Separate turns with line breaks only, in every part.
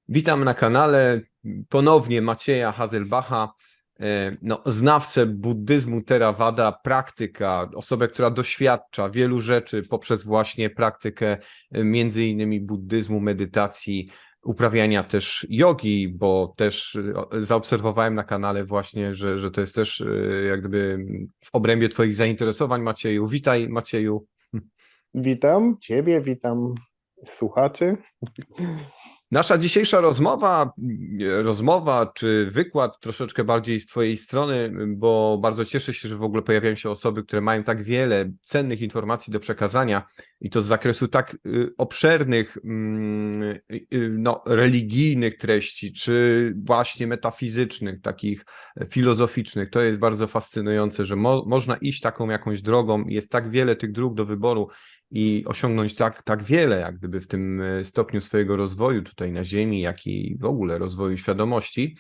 Witam na kanale ponownie Macieja Haselbacha, znawcę buddyzmu Theravada, praktyka, osobę, która doświadcza wielu rzeczy poprzez właśnie praktykę między innymi buddyzmu, medytacji, uprawiania też jogi, bo też zaobserwowałem na kanale właśnie, że to jest też jak gdyby w obrębie Twoich zainteresowań, Macieju. Witaj, Macieju.
Witam Ciebie, witam słuchaczy.
Nasza dzisiejsza rozmowa czy wykład troszeczkę bardziej z Twojej strony, bo bardzo cieszę się, że w ogóle pojawiają się osoby, które mają tak wiele cennych informacji do przekazania i to z zakresu tak obszernych, religijnych treści, czy właśnie metafizycznych, takich filozoficznych. To jest bardzo fascynujące, że można iść taką jakąś drogą, jest tak wiele tych dróg do wyboru i osiągnąć tak wiele, jak gdyby w tym stopniu swojego rozwoju tutaj na Ziemi, jak i w ogóle rozwoju świadomości.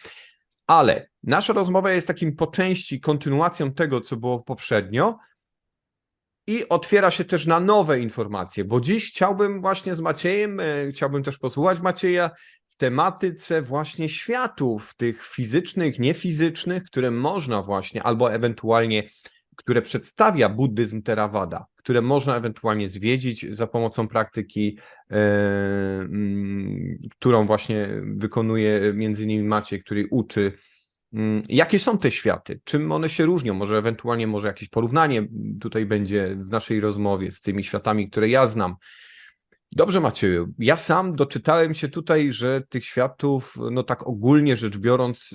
Ale nasza rozmowa jest takim po części kontynuacją tego, co było poprzednio i otwiera się też na nowe informacje, bo dziś chciałbym właśnie z Maciejem, chciałbym też posłuchać Macieja w tematyce właśnie światów, tych fizycznych, niefizycznych, które można właśnie, albo ewentualnie które przedstawia buddyzm Theravada, które można ewentualnie zwiedzić za pomocą praktyki, którą właśnie wykonuje między innymi Maciej, który uczy. Jakie są te światy? Czym one się różnią? Może jakieś porównanie tutaj będzie w naszej rozmowie z tymi światami, które ja znam. Dobrze, Macieju. Ja sam doczytałem się tutaj, że tych światów, no tak ogólnie rzecz biorąc,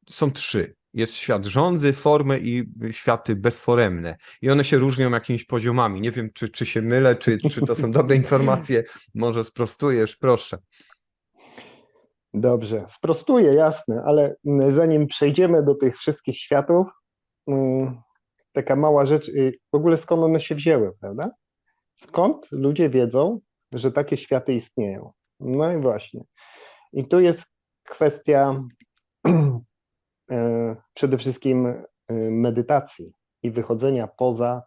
są trzy. Jest świat żądzy, formy i światy bezforemne. I one się różnią jakimiś poziomami. Nie wiem, czy się mylę, czy to są dobre informacje. Może sprostujesz, proszę.
Dobrze, sprostuję, jasne, ale zanim przejdziemy do tych wszystkich światów, taka mała rzecz, w ogóle skąd one się wzięły, prawda? Skąd ludzie wiedzą, że takie światy istnieją? No i właśnie. I tu jest kwestia przede wszystkim medytacji i wychodzenia poza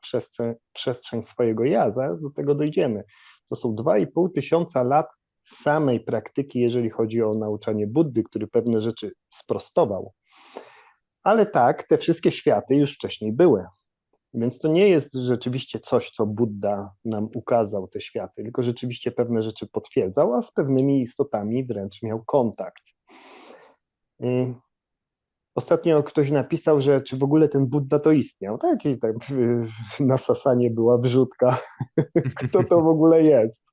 przestrzeń swojego ja. Zaraz do tego dojdziemy. To są 2,5 tysiąca lat samej praktyki, jeżeli chodzi o nauczanie Buddy, który pewne rzeczy sprostował. Ale tak, te wszystkie światy już wcześniej były. Więc to nie jest rzeczywiście coś, co Buddha nam ukazał, te światy, tylko rzeczywiście pewne rzeczy potwierdzał, a z pewnymi istotami wręcz miał kontakt. Ostatnio ktoś napisał, że czy w ogóle ten Buddha to istniał. Tak, i tak na Sasanie była wrzutka. Kto to w ogóle jest?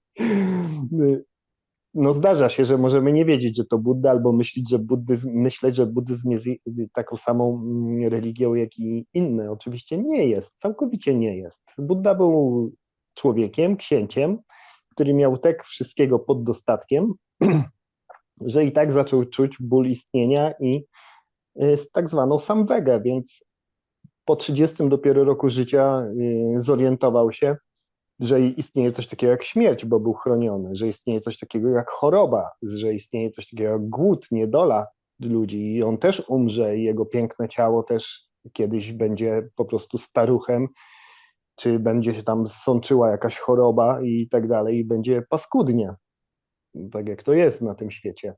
No zdarza się, że możemy nie wiedzieć, że to Buddha, albo myśleć, że buddyzm jest taką samą religią, jak i inne. Oczywiście nie jest, całkowicie nie jest. Buddha był człowiekiem, księciem, który miał tak wszystkiego pod dostatkiem, że i tak zaczął czuć ból istnienia i z tak zwaną samwegę, więc po 30 dopiero roku życia zorientował się, że istnieje coś takiego jak śmierć, bo był chroniony, że istnieje coś takiego jak choroba, że istnieje coś takiego jak głód, niedola ludzi i on też umrze i jego piękne ciało też kiedyś będzie po prostu staruchem, czy będzie się tam sączyła jakaś choroba i tak dalej i będzie paskudnie, tak jak to jest na tym świecie,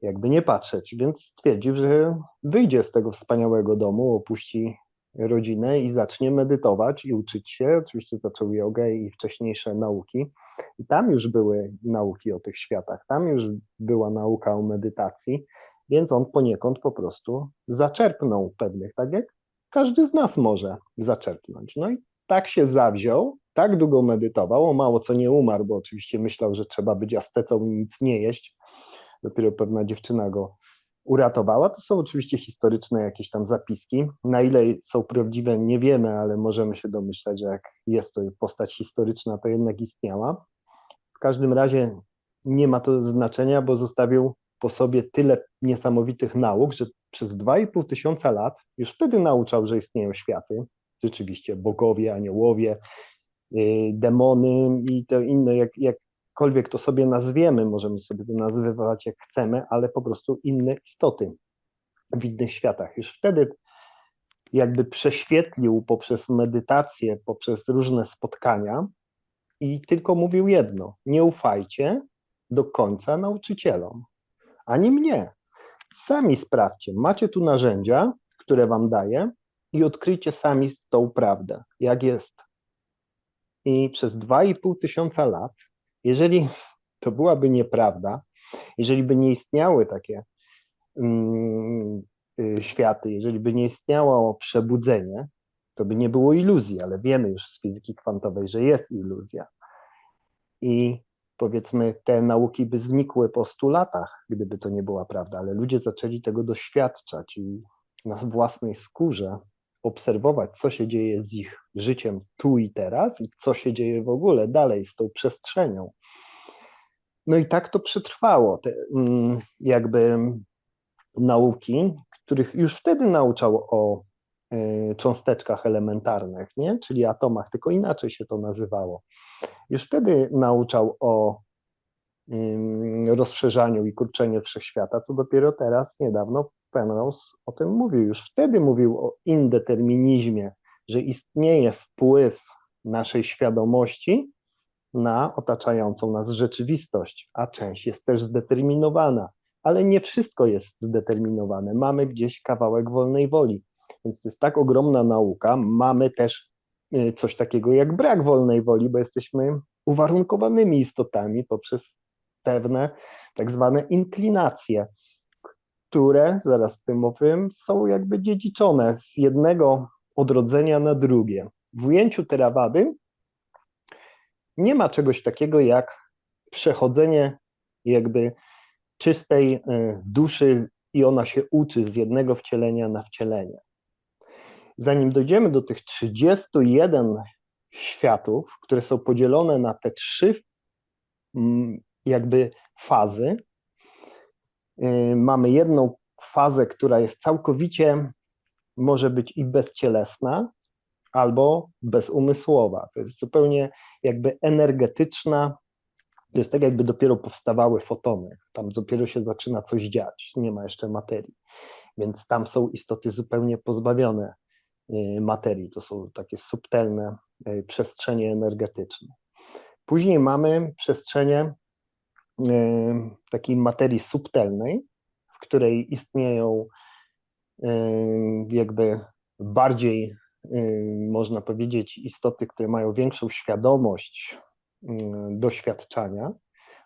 jakby nie patrzeć, więc stwierdził, że wyjdzie z tego wspaniałego domu, opuści rodzinę i zacznie medytować i uczyć się. Oczywiście zaczął jogę i wcześniejsze nauki. I tam już były nauki o tych światach, tam już była nauka o medytacji, więc on poniekąd po prostu zaczerpnął pewnych, tak jak każdy z nas może zaczerpnąć. No i tak się zawziął, tak długo medytował, o mało co nie umarł, bo oczywiście myślał, że trzeba być ascetą i nic nie jeść. Dopiero pewna dziewczyna go uratowała. To są oczywiście historyczne jakieś tam zapiski. Na ile są prawdziwe, nie wiemy, ale możemy się domyślać, że jak jest to postać historyczna, to jednak istniała. W każdym razie nie ma to znaczenia, bo zostawił po sobie tyle niesamowitych nauk, że przez 2,5 tysiąca lat już wtedy nauczał, że istnieją światy, rzeczywiście bogowie, aniołowie, demony i to inne, jakkolwiek to sobie nazwiemy, możemy sobie to nazywać jak chcemy, ale po prostu inne istoty w innych światach. Już wtedy jakby prześwietlił poprzez medytację, poprzez różne spotkania i tylko mówił jedno: nie ufajcie do końca nauczycielom. ani mnie. Sami sprawdźcie. Macie tu narzędzia, które wam daję i odkryjcie sami tą prawdę, jak jest. I przez 2,5 tysiąca lat, jeżeli to byłaby nieprawda, jeżeli by nie istniały takie światy, jeżeli by nie istniało przebudzenie, to by nie było iluzji, ale wiemy już z fizyki kwantowej, że jest iluzja. I powiedzmy, te nauki by znikły po 100 latach, gdyby to nie była prawda, ale ludzie zaczęli tego doświadczać i na własnej skórze obserwować, co się dzieje z ich życiem tu i teraz i co się dzieje w ogóle dalej z tą przestrzenią. No i tak to przetrwało, te jakby nauki, których już wtedy nauczał o cząsteczkach elementarnych, nie? Czyli atomach, tylko inaczej się to nazywało. Już wtedy nauczał o rozszerzaniu i kurczeniu wszechświata, co dopiero teraz, niedawno Penrose o tym mówił. Już wtedy mówił o indeterminizmie, że istnieje wpływ naszej świadomości na otaczającą nas rzeczywistość, a część jest też zdeterminowana, ale nie wszystko jest zdeterminowane. Mamy gdzieś kawałek wolnej woli, więc to jest tak ogromna nauka. Mamy też coś takiego jak brak wolnej woli, bo jesteśmy uwarunkowanymi istotami poprzez pewne tak zwane inklinacje, które, zaraz o tym opowiem, są jakby dziedziczone z jednego odrodzenia na drugie. W ujęciu Theravady nie ma czegoś takiego jak przechodzenie jakby czystej duszy i ona się uczy z jednego wcielenia na wcielenie. Zanim dojdziemy do tych 31 światów, które są podzielone na te 3 jakby fazy, mamy jedną fazę, która jest całkowicie, może być i bezcielesna, albo bezumysłowa. To jest zupełnie jakby energetyczna, to jest tak jakby dopiero powstawały fotony, tam dopiero się zaczyna coś dziać, nie ma jeszcze materii, więc tam są istoty zupełnie pozbawione materii, to są takie subtelne przestrzenie energetyczne. Później mamy przestrzenie takiej materii subtelnej, w której istnieją jakby bardziej, można powiedzieć, istoty, które mają większą świadomość doświadczania.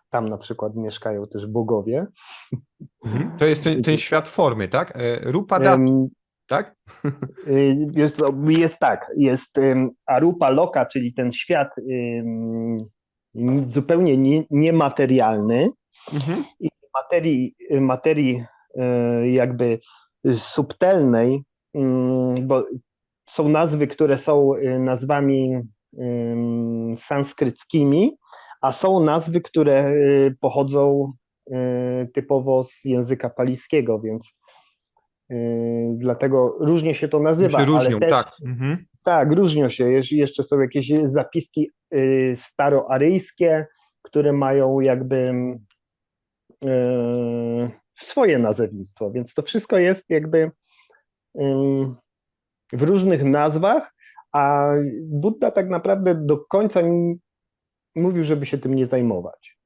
Tam na przykład mieszkają też bogowie.
To jest ten świat formy, tak? Rupa Datu, tak?
Jest tak, jest Arupa Loka, czyli ten świat zupełnie niematerialny i materii jakby subtelnej, bo są nazwy, które są nazwami sanskryckimi, a są nazwy, które pochodzą typowo z języka palijskiego, więc dlatego różnie się to nazywa.
Się różnią,
ale też,
tak.
Tak, różnią się. Jeszcze są jakieś zapiski staroaryjskie, które mają jakby swoje nazewnictwo, więc to wszystko jest jakby w różnych nazwach, a Buddha tak naprawdę do końca mówił, żeby się tym nie zajmować.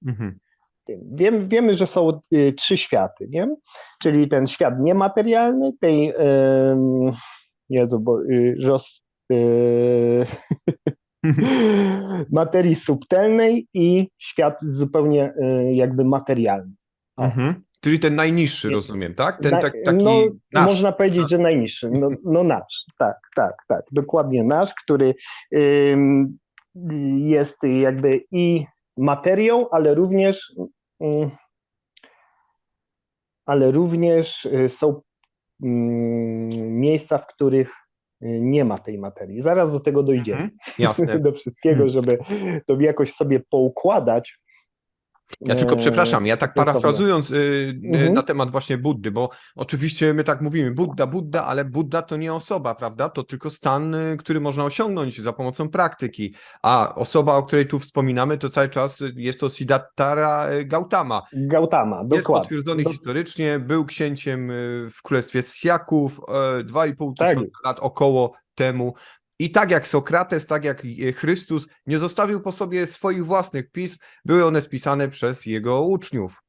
Wiemy, że są 3 światy, nie? Czyli ten świat niematerialny, tej materii subtelnej i świat zupełnie jakby materialny.
Czyli ten najniższy, rozumiem, tak? Ten taki
nasz. Można powiedzieć, że najniższy. No nasz, tak, dokładnie nasz, który jest jakby i materią, ale również są miejsca, w których nie ma tej materii. Zaraz do tego dojdziemy.
Jasne.
Do wszystkiego, żeby to jakoś sobie poukładać.
Ja tylko przepraszam, ja tak parafrazując na temat właśnie Buddy, bo oczywiście my tak mówimy Budda, ale Budda to nie osoba, prawda? To tylko stan, który można osiągnąć za pomocą praktyki, a osoba, o której tu wspominamy, to cały czas jest to Siddhartha Gautama.
Gautama, dokładnie.
Jest potwierdzony historycznie, był księciem w królestwie Sjaków 2,5 tysiąca lat około temu. I tak jak Sokrates, tak jak Chrystus nie zostawił po sobie swoich własnych pism, były one spisane przez jego uczniów.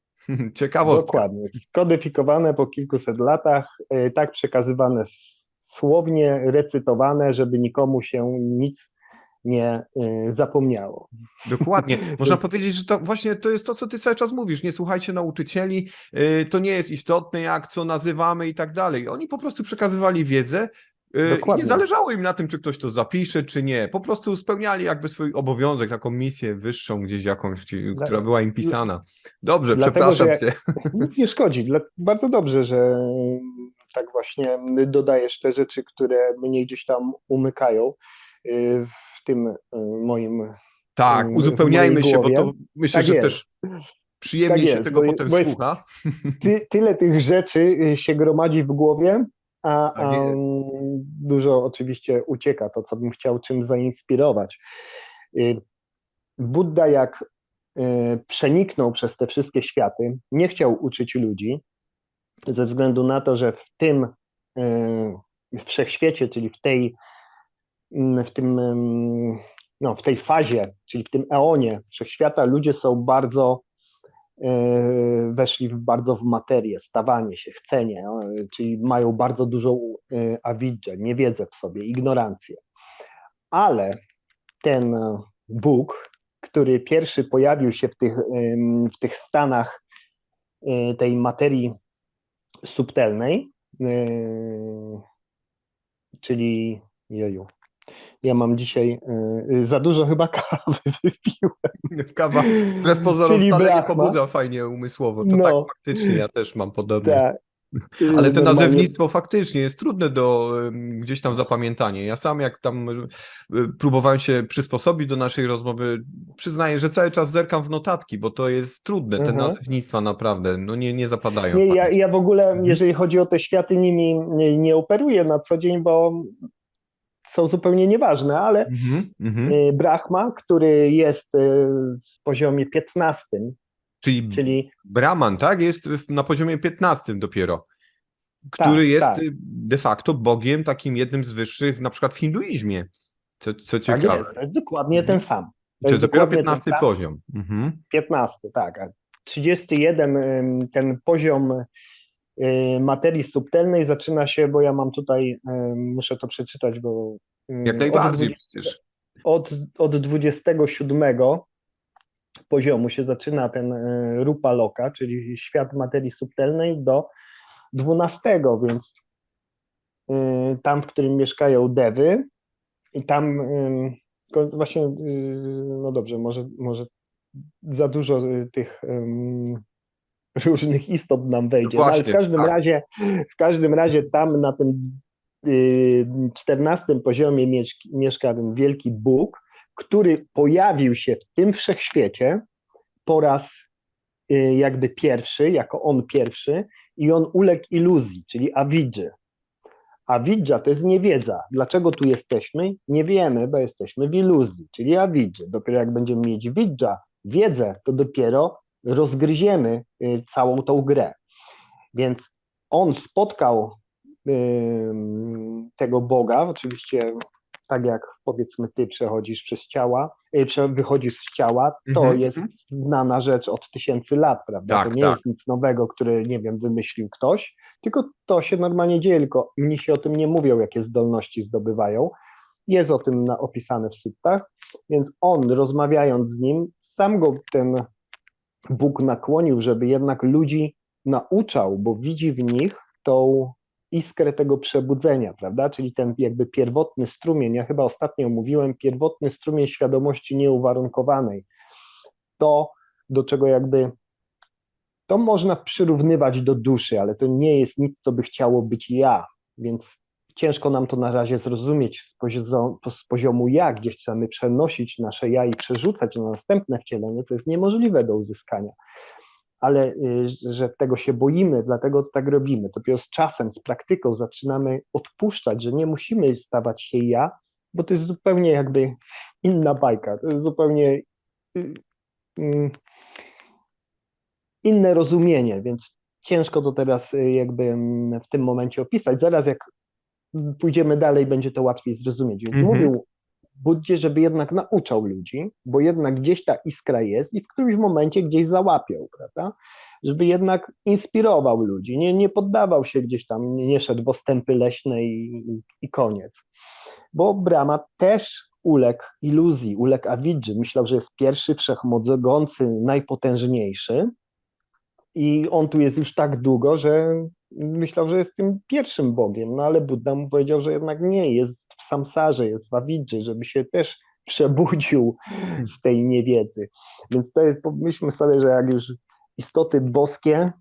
Ciekawostka.
Dokładnie. Skodyfikowane po kilkuset latach, tak przekazywane słownie, recytowane, żeby nikomu się nic nie zapomniało.
Dokładnie. Można powiedzieć, że to właśnie to jest to, co ty cały czas mówisz. Nie słuchajcie nauczycieli, to nie jest istotne, jak co nazywamy i tak dalej. Oni po prostu przekazywali wiedzę i nie
Dokładnie.
zależało im na tym, czy ktoś to zapisze, czy nie. Po prostu spełniali jakby swój obowiązek, taką misję wyższą gdzieś jakąś, która była im pisana. Dobrze,
Dlatego, że
przepraszam cię.
nic nie szkodzi. Bardzo dobrze, że tak właśnie dodajesz te rzeczy, które mnie gdzieś tam umykają w tym moim,
Tak,
w mojej
uzupełniajmy się, bo
głowie.
to myślę,
Tak
że
jest,
też przyjemniej się
jest,
tego potem
bo jest
słucha.
tyle tych rzeczy się gromadzi w głowie,
Tak
a
jest.
dużo oczywiście ucieka, to co bym chciał czym zainspirować. Budda jak przeniknął przez te wszystkie światy, nie chciał uczyć ludzi, ze względu na to, że w tym wszechświecie, czyli w tej fazie, czyli w tym eonie wszechświata, ludzie są bardzo, weszli bardzo w materię, stawanie się, chcenie, czyli mają bardzo dużą awidżę, niewiedzę w sobie, ignorancję. Ale ten Bóg, który pierwszy pojawił się w tych stanach tej materii subtelnej, czyli jeju, ja mam dzisiaj za dużo chyba kawy wypiłem,
Kawa wbrew pozorom
czyli
wcale nie
Brahma,
pobudza fajnie umysłowo. To tak
no,
faktycznie, ja też mam podobnie.
tak,
Ale to
normalnie,
nazewnictwo faktycznie jest trudne do gdzieś tam zapamiętania. Ja sam jak tam próbowałem się przysposobić do naszej rozmowy, przyznaję, że cały czas zerkam w notatki, bo to jest trudne. Te
aha.
nazewnictwa naprawdę no nie zapadają w
Nie,
pamięć.
ja w ogóle,
Mhm.
jeżeli chodzi o te światy, nimi nie operuję na co dzień, bo są zupełnie nieważne, ale
Mhm. Mhm.
Brahma, który jest w poziomie 15,
Czyli
czyli
Brahman, tak? Jest na poziomie 15 dopiero, który
tak,
jest
tak,
de facto Bogiem takim jednym z wyższych, na przykład w hinduizmie. Co
tak
ciekawe.
jest, to jest dokładnie ten
Mhm.
sam.
I
To
to
jest
jest dopiero
dokładnie ten
15
sam,
poziom. Mhm.
15, tak, a 31, ten poziom materii subtelnej zaczyna się, bo ja mam tutaj, muszę to przeczytać, bo
Jak
od
najbardziej
20,
przecież.
od 27 poziomu się zaczyna ten Rupa Loka, czyli świat materii subtelnej, do 12, więc tam, w którym mieszkają dewy, i tam właśnie, no dobrze, może za dużo tych różnych istot nam
No
wejdzie, no ale
właśnie, tak.
w każdym razie tam na tym 14 poziomie mieszka ten wielki Bóg, który pojawił się w tym wszechświecie po raz jakby pierwszy, jako on pierwszy, i on uległ iluzji, czyli awidży. Awidża to jest niewiedza. Dlaczego tu jesteśmy? Nie wiemy, bo jesteśmy w iluzji, czyli awidży. Dopiero jak będziemy mieć widża, wiedzę, to dopiero rozgryziemy całą tą grę. Więc on spotkał tego Boga, oczywiście tak jak powiedzmy ty przechodzisz przez ciała, wychodzisz z ciała, to
Mhm,
jest
mhm.
znana rzecz od tysięcy lat, prawda? To
Tak,
nie
tak.
jest nic nowego, które, nie wiem, wymyślił ktoś, tylko to się normalnie dzieje, tylko inni się o tym nie mówią, jakie zdolności zdobywają. Jest o tym opisane w suttach, więc on, rozmawiając z nim, sam go ten Bóg nakłonił, żeby jednak ludzi nauczał, bo widzi w nich tą iskrę tego przebudzenia, prawda? Czyli ten jakby pierwotny strumień, ja chyba ostatnio mówiłem, pierwotny strumień świadomości nieuwarunkowanej. To, do czego jakby, to można przyrównywać do duszy, ale to nie jest nic, co by chciało być ja, więc ciężko nam to na razie zrozumieć z poziomu ja, gdzie chcemy przenosić nasze ja i przerzucać na następne wcielenie, to jest niemożliwe do uzyskania. Ale że tego się boimy, dlatego tak robimy. Dopiero z czasem, z praktyką zaczynamy odpuszczać, że nie musimy stawać się ja, bo to jest zupełnie jakby inna bajka, to jest zupełnie inne rozumienie, więc ciężko to teraz jakby w tym momencie opisać. Zaraz jak pójdziemy dalej, będzie to łatwiej zrozumieć. Więc
Mhm.
mówił Buddzie, żeby jednak nauczał ludzi, bo jednak gdzieś ta iskra jest i w którymś momencie gdzieś załapiał, prawda? Żeby jednak inspirował ludzi, nie poddawał się gdzieś tam, nie szedł w ostępy leśne i koniec. Bo Brahma też uległ iluzji, uległ awidży. Myślał, że jest pierwszy, wszechmogący, najpotężniejszy i on tu jest już tak długo, że myślał, że jest tym pierwszym Bogiem, no ale Buddha mu powiedział, że jednak nie, jest w samsarze, jest w awidży, żeby się też przebudził z tej niewiedzy. Więc to jest, pomyślmy sobie, że jak już istoty boskie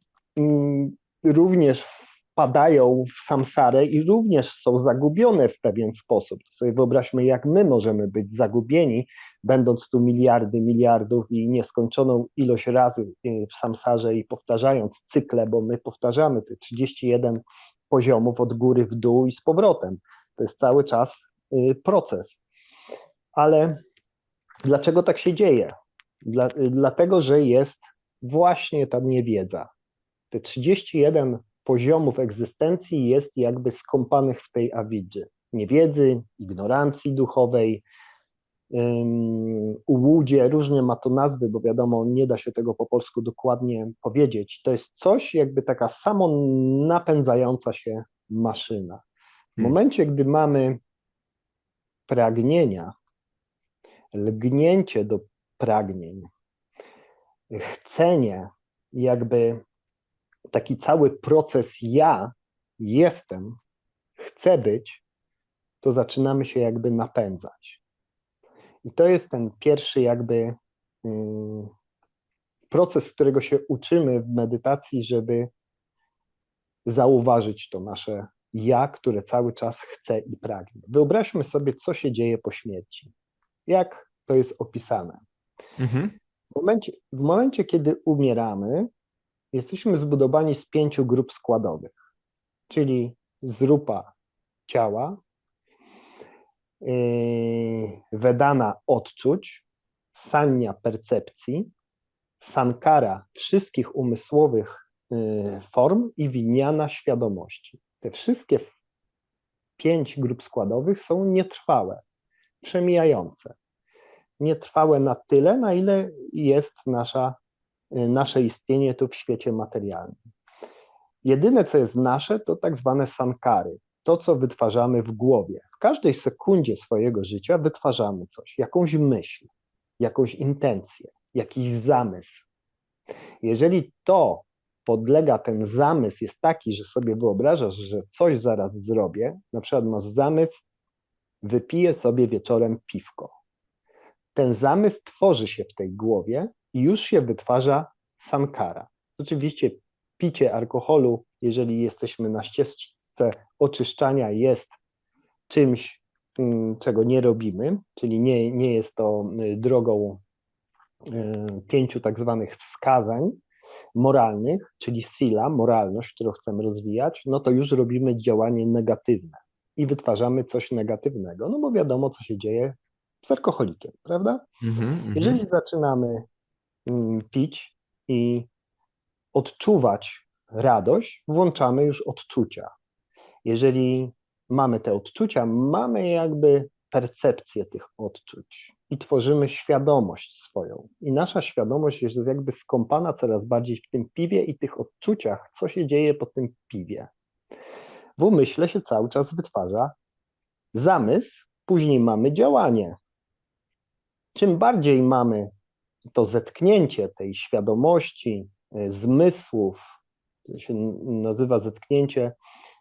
również wpadają w samsarę i również są zagubione w pewien sposób. To sobie wyobraźmy, jak my możemy być zagubieni, będąc tu miliardy miliardów i nieskończoną ilość razy w samsarze i powtarzając cykle, bo my powtarzamy te 31 poziomów od góry w dół i z powrotem. To jest cały czas proces. Ale dlaczego tak się dzieje? Dlatego, że jest właśnie ta niewiedza. Te 31 poziomów egzystencji jest jakby skąpanych w tej awidży. Niewiedzy, ignorancji duchowej, ułudzie, różnie ma to nazwy, bo wiadomo, nie da się tego po polsku dokładnie powiedzieć. To jest coś jakby taka samonapędzająca się maszyna. W momencie, gdy mamy pragnienia, lgnięcie do pragnień, chcenie, jakby taki cały proces ja jestem, chcę być, to zaczynamy się jakby napędzać. I to jest ten pierwszy jakby proces, którego się uczymy w medytacji, żeby zauważyć to nasze ja, które cały czas chce i pragnie. Wyobraźmy sobie, co się dzieje po śmierci. Jak to jest opisane. W momencie, kiedy umieramy, jesteśmy zbudowani z 5 grup składowych, czyli zrupa ciała, vedana odczuć, sanya percepcji, sankara wszystkich umysłowych form i vijnana świadomości. Te wszystkie 5 grup składowych są nietrwałe, przemijające. Nietrwałe na tyle, na ile jest nasze istnienie tu w świecie materialnym. Jedyne, co jest nasze, to tak zwane sankary, to, co wytwarzamy w głowie. W każdej sekundzie swojego życia wytwarzamy coś, jakąś myśl, jakąś intencję, jakiś zamysł. Jeżeli to podlega, ten zamysł jest taki, że sobie wyobrażasz, że coś zaraz zrobię, na przykład masz zamysł, wypiję sobie wieczorem piwko. Ten zamysł tworzy się w tej głowie i już się wytwarza sankara. Oczywiście picie alkoholu, jeżeli jesteśmy na ścieżce oczyszczania, jest czymś, czego nie robimy, czyli nie jest to drogą 5 tak zwanych wskazań moralnych, czyli sila, moralność, którą chcemy rozwijać, no to już robimy działanie negatywne i wytwarzamy coś negatywnego, no bo wiadomo, co się dzieje z alkoholikiem, prawda? Jeżeli zaczynamy pić i odczuwać radość, włączamy już odczucia. Jeżeli mamy te odczucia, mamy jakby percepcję tych odczuć i tworzymy świadomość swoją. I nasza świadomość jest jakby skąpana coraz bardziej w tym piwie i tych odczuciach, co się dzieje po tym piwie. W umyśle się cały czas wytwarza zamysł, później mamy działanie. Czym bardziej mamy to zetknięcie tej świadomości, zmysłów, to się nazywa zetknięcie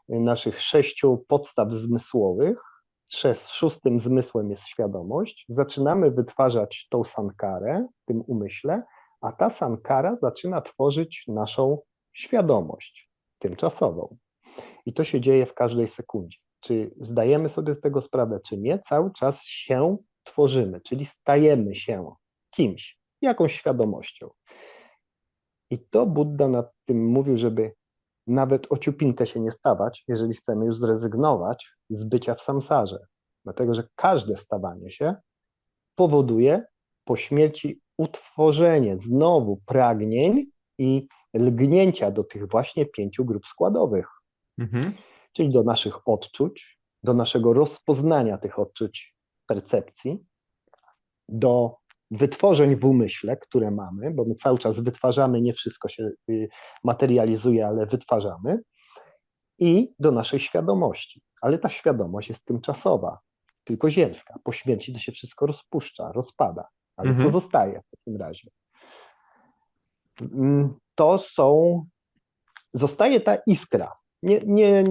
naszych 6 podstaw zmysłowych, 6. zmysłem jest świadomość, zaczynamy wytwarzać tą sankarę w tym umyśle, a ta sankara zaczyna tworzyć naszą świadomość tymczasową. I to się dzieje w każdej sekundzie. Czy zdajemy sobie z tego sprawę, czy nie? Cały czas się tworzymy, czyli stajemy się kimś, jakąś świadomością. I to Buddha nad tym mówił, żeby nawet o ciupinkę się nie stawać, jeżeli chcemy już zrezygnować z bycia w samsarze. Dlatego, że każde stawanie się powoduje po śmierci utworzenie znowu pragnień i lgnięcia do tych właśnie 5 grup składowych. Czyli do naszych odczuć, do naszego rozpoznania tych odczuć percepcji, do wytworzeń w umyśle, które mamy, bo my cały czas wytwarzamy, nie wszystko się materializuje, ale wytwarzamy, i do naszej świadomości. Ale ta świadomość jest tymczasowa, tylko ziemska. Po śmierci to się wszystko rozpuszcza, rozpada. Ale co zostaje w takim razie? Zostaje ta iskra.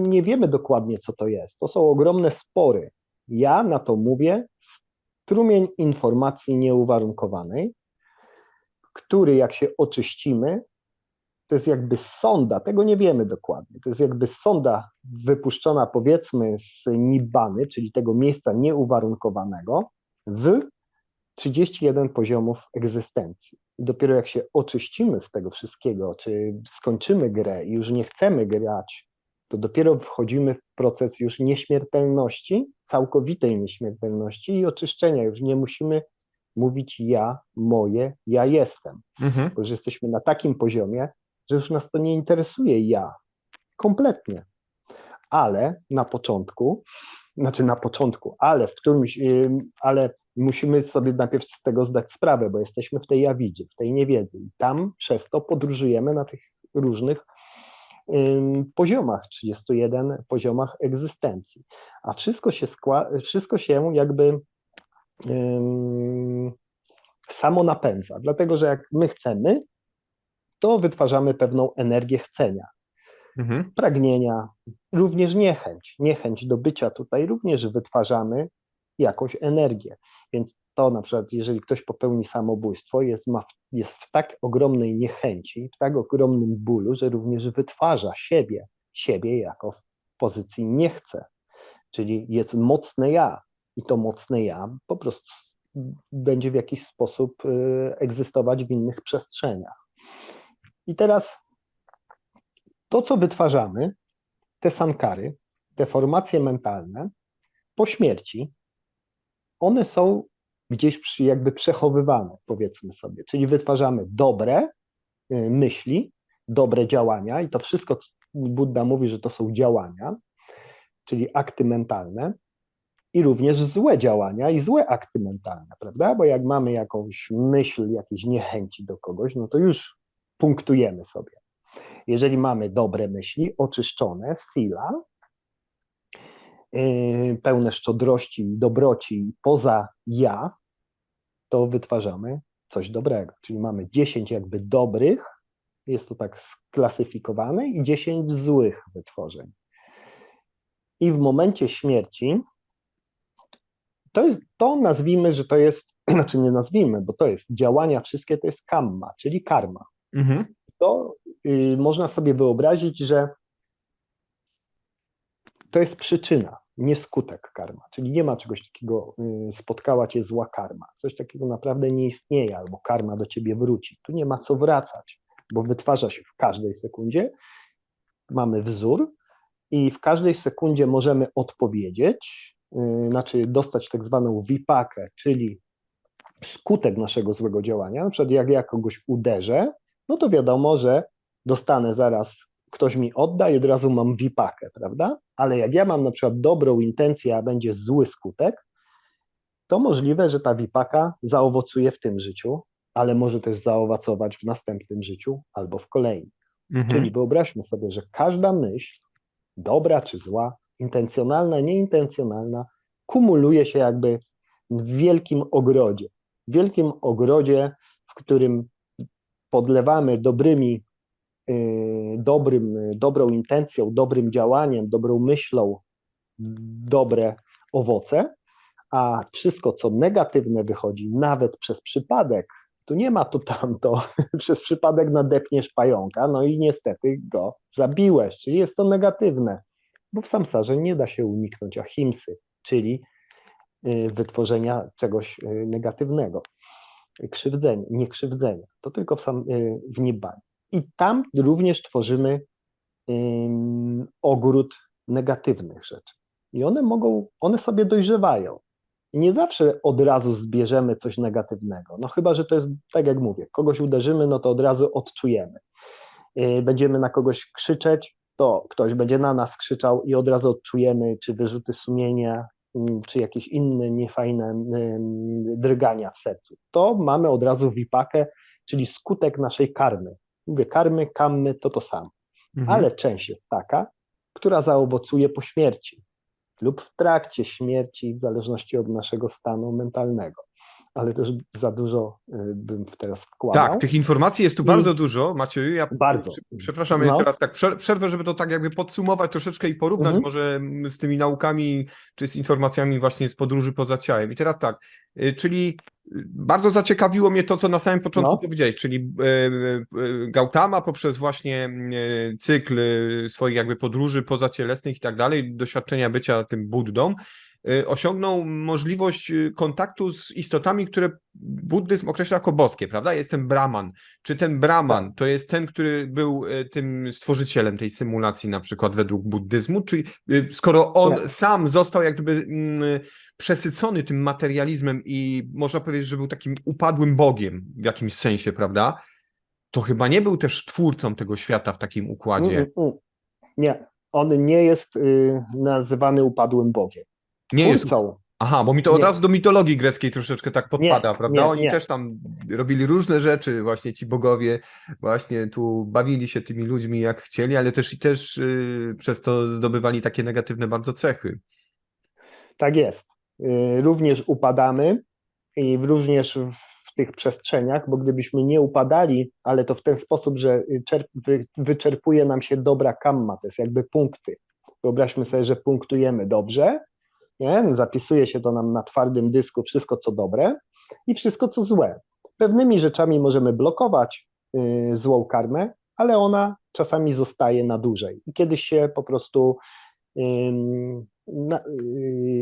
Nie wiemy dokładnie, co to jest. To są ogromne spory. Ja na to mówię strumień informacji nieuwarunkowanej, który jak się oczyścimy, to jest jakby sonda, tego nie wiemy dokładnie, to jest jakby sonda wypuszczona powiedzmy z Nibbany, czyli tego miejsca nieuwarunkowanego, w 31 poziomów egzystencji. I dopiero jak się oczyścimy z tego wszystkiego, czy skończymy grę i już nie chcemy grać, to dopiero wchodzimy w proces już nieśmiertelności, całkowitej nieśmiertelności i oczyszczenia. Już nie musimy mówić ja, moje, ja jestem. Bo już jesteśmy na takim poziomie, że już nas to nie interesuje ja. Kompletnie. Ale na początku, ale musimy sobie najpierw z tego zdać sprawę, bo jesteśmy w tej jawidzie, w tej niewiedzy. I tam przez to podróżujemy na tych różnych poziomach, 31 poziomach egzystencji. A wszystko się jakby samo napędza, dlatego że jak my chcemy, to wytwarzamy pewną energię chcenia, pragnienia, również niechęć do bycia tutaj, również wytwarzamy jakąś energię. Więc to na przykład, jeżeli ktoś popełni samobójstwo, jest w tak ogromnej niechęci, w tak ogromnym bólu, że również wytwarza siebie jako w pozycji nie chcę, czyli jest mocne ja i to mocne ja po prostu będzie w jakiś sposób egzystować w innych przestrzeniach. I teraz to, co wytwarzamy, te sankary, te formacje mentalne, po śmierci, one są gdzieś jakby przechowywane, powiedzmy sobie. Czyli wytwarzamy dobre myśli, dobre działania i to wszystko, Buddha mówi, że to są działania, czyli akty mentalne i również złe działania i złe akty mentalne, prawda? Bo jak mamy jakąś myśl, jakieś niechęci do kogoś, no to już punktujemy sobie. Jeżeli mamy dobre myśli, oczyszczone, sila, pełne szczodrości i dobroci poza ja, to wytwarzamy coś dobrego. Czyli mamy 10 jakby dobrych, jest to tak sklasyfikowane, i 10 złych wytworzeń. I w momencie śmierci to nazwijmy, że to jest, znaczy nie nazwijmy, bo to jest działania wszystkie, to jest kamma, czyli karma. To można sobie wyobrazić, że to jest przyczyna, nie skutek karma, czyli nie ma czegoś takiego, spotkała cię zła karma, coś takiego naprawdę nie istnieje, albo karma do ciebie wróci. Tu nie ma co wracać, bo wytwarza się w każdej sekundzie, mamy wzór i w każdej sekundzie możemy odpowiedzieć, znaczy dostać tak zwaną vipakę, czyli skutek naszego złego działania. Na przykład jak ja kogoś uderzę, no to wiadomo, że dostanę zaraz, ktoś mi odda i od razu mam vipakę, prawda? Ale jak ja mam na przykład dobrą intencję, a będzie zły skutek, to możliwe, że ta vipaka zaowocuje w tym życiu, ale może też zaowocować w następnym życiu albo w kolejnym. Czyli wyobraźmy sobie, że każda myśl, dobra czy zła, intencjonalna, nieintencjonalna, kumuluje się jakby w wielkim ogrodzie. W wielkim ogrodzie, w którym podlewamy dobrą intencją, dobrym działaniem, dobrą myślą dobre owoce, a wszystko, co negatywne wychodzi, nawet przez przypadek, tu nie ma to tamto, przez przypadek nadepniesz pająka, no i niestety go zabiłeś, czyli jest to negatywne, bo w samsarze nie da się uniknąć ahimsy, czyli wytworzenia czegoś negatywnego, niekrzywdzenia, to tylko w Nibbanie. I tam również tworzymy ogród negatywnych rzeczy. I one sobie dojrzewają. I nie zawsze od razu zbierzemy coś negatywnego. No chyba, że to jest, tak jak mówię, kogoś uderzymy, no to od razu odczujemy. Będziemy na kogoś krzyczeć, to ktoś będzie na nas krzyczał i od razu odczujemy, czy wyrzuty sumienia czy jakieś inne niefajne drgania w sercu, to mamy od razu wipakę, czyli skutek naszej karmy. Mówię, karmy, kammy to samo. Ale część jest taka, która zaowocuje po śmierci lub w trakcie śmierci, w zależności od naszego stanu mentalnego. Ale też za dużo bym teraz wkładał.
Tak, tych informacji jest tu bardzo dużo, Macieju. Ja
Bardzo.
przepraszam, ja teraz tak przerwę, żeby to tak jakby podsumować troszeczkę i porównać może z tymi naukami, czy z informacjami właśnie z podróży poza ciałem. I teraz tak, czyli bardzo zaciekawiło mnie to, co na samym początku powiedziałeś, czyli Gautama poprzez właśnie cykl swoich jakby podróży pozacielesnych i tak dalej, doświadczenia bycia tym Buddą, osiągnął możliwość kontaktu z istotami, które buddyzm określa jako boskie, prawda? Jest ten Brahman. Czy ten Brahman to jest ten, który był tym stworzycielem tej symulacji na przykład według buddyzmu? Czy skoro on sam został jak gdyby przesycony tym materializmem i można powiedzieć, że był takim upadłym bogiem w jakimś sensie, prawda? To chyba nie był też twórcą tego świata w takim układzie.
Nie, on nie jest nazywany upadłym bogiem.
Nie jest. Aha, bo mi to od razu do mitologii greckiej troszeczkę tak podpada, prawda? Oni też tam robili różne rzeczy, właśnie ci bogowie właśnie tu bawili się tymi ludźmi jak chcieli, ale też przez to zdobywali takie negatywne bardzo cechy.
Tak jest. Również upadamy i również w tych przestrzeniach, bo gdybyśmy nie upadali, ale to w ten sposób, że wyczerpuje nam się dobra kamma, to jest jakby punkty. Wyobraźmy sobie, że punktujemy dobrze, nie? Zapisuje się to nam na twardym dysku wszystko, co dobre i wszystko, co złe. Pewnymi rzeczami możemy blokować złą karmę, ale ona czasami zostaje na dłużej. I kiedyś się po prostu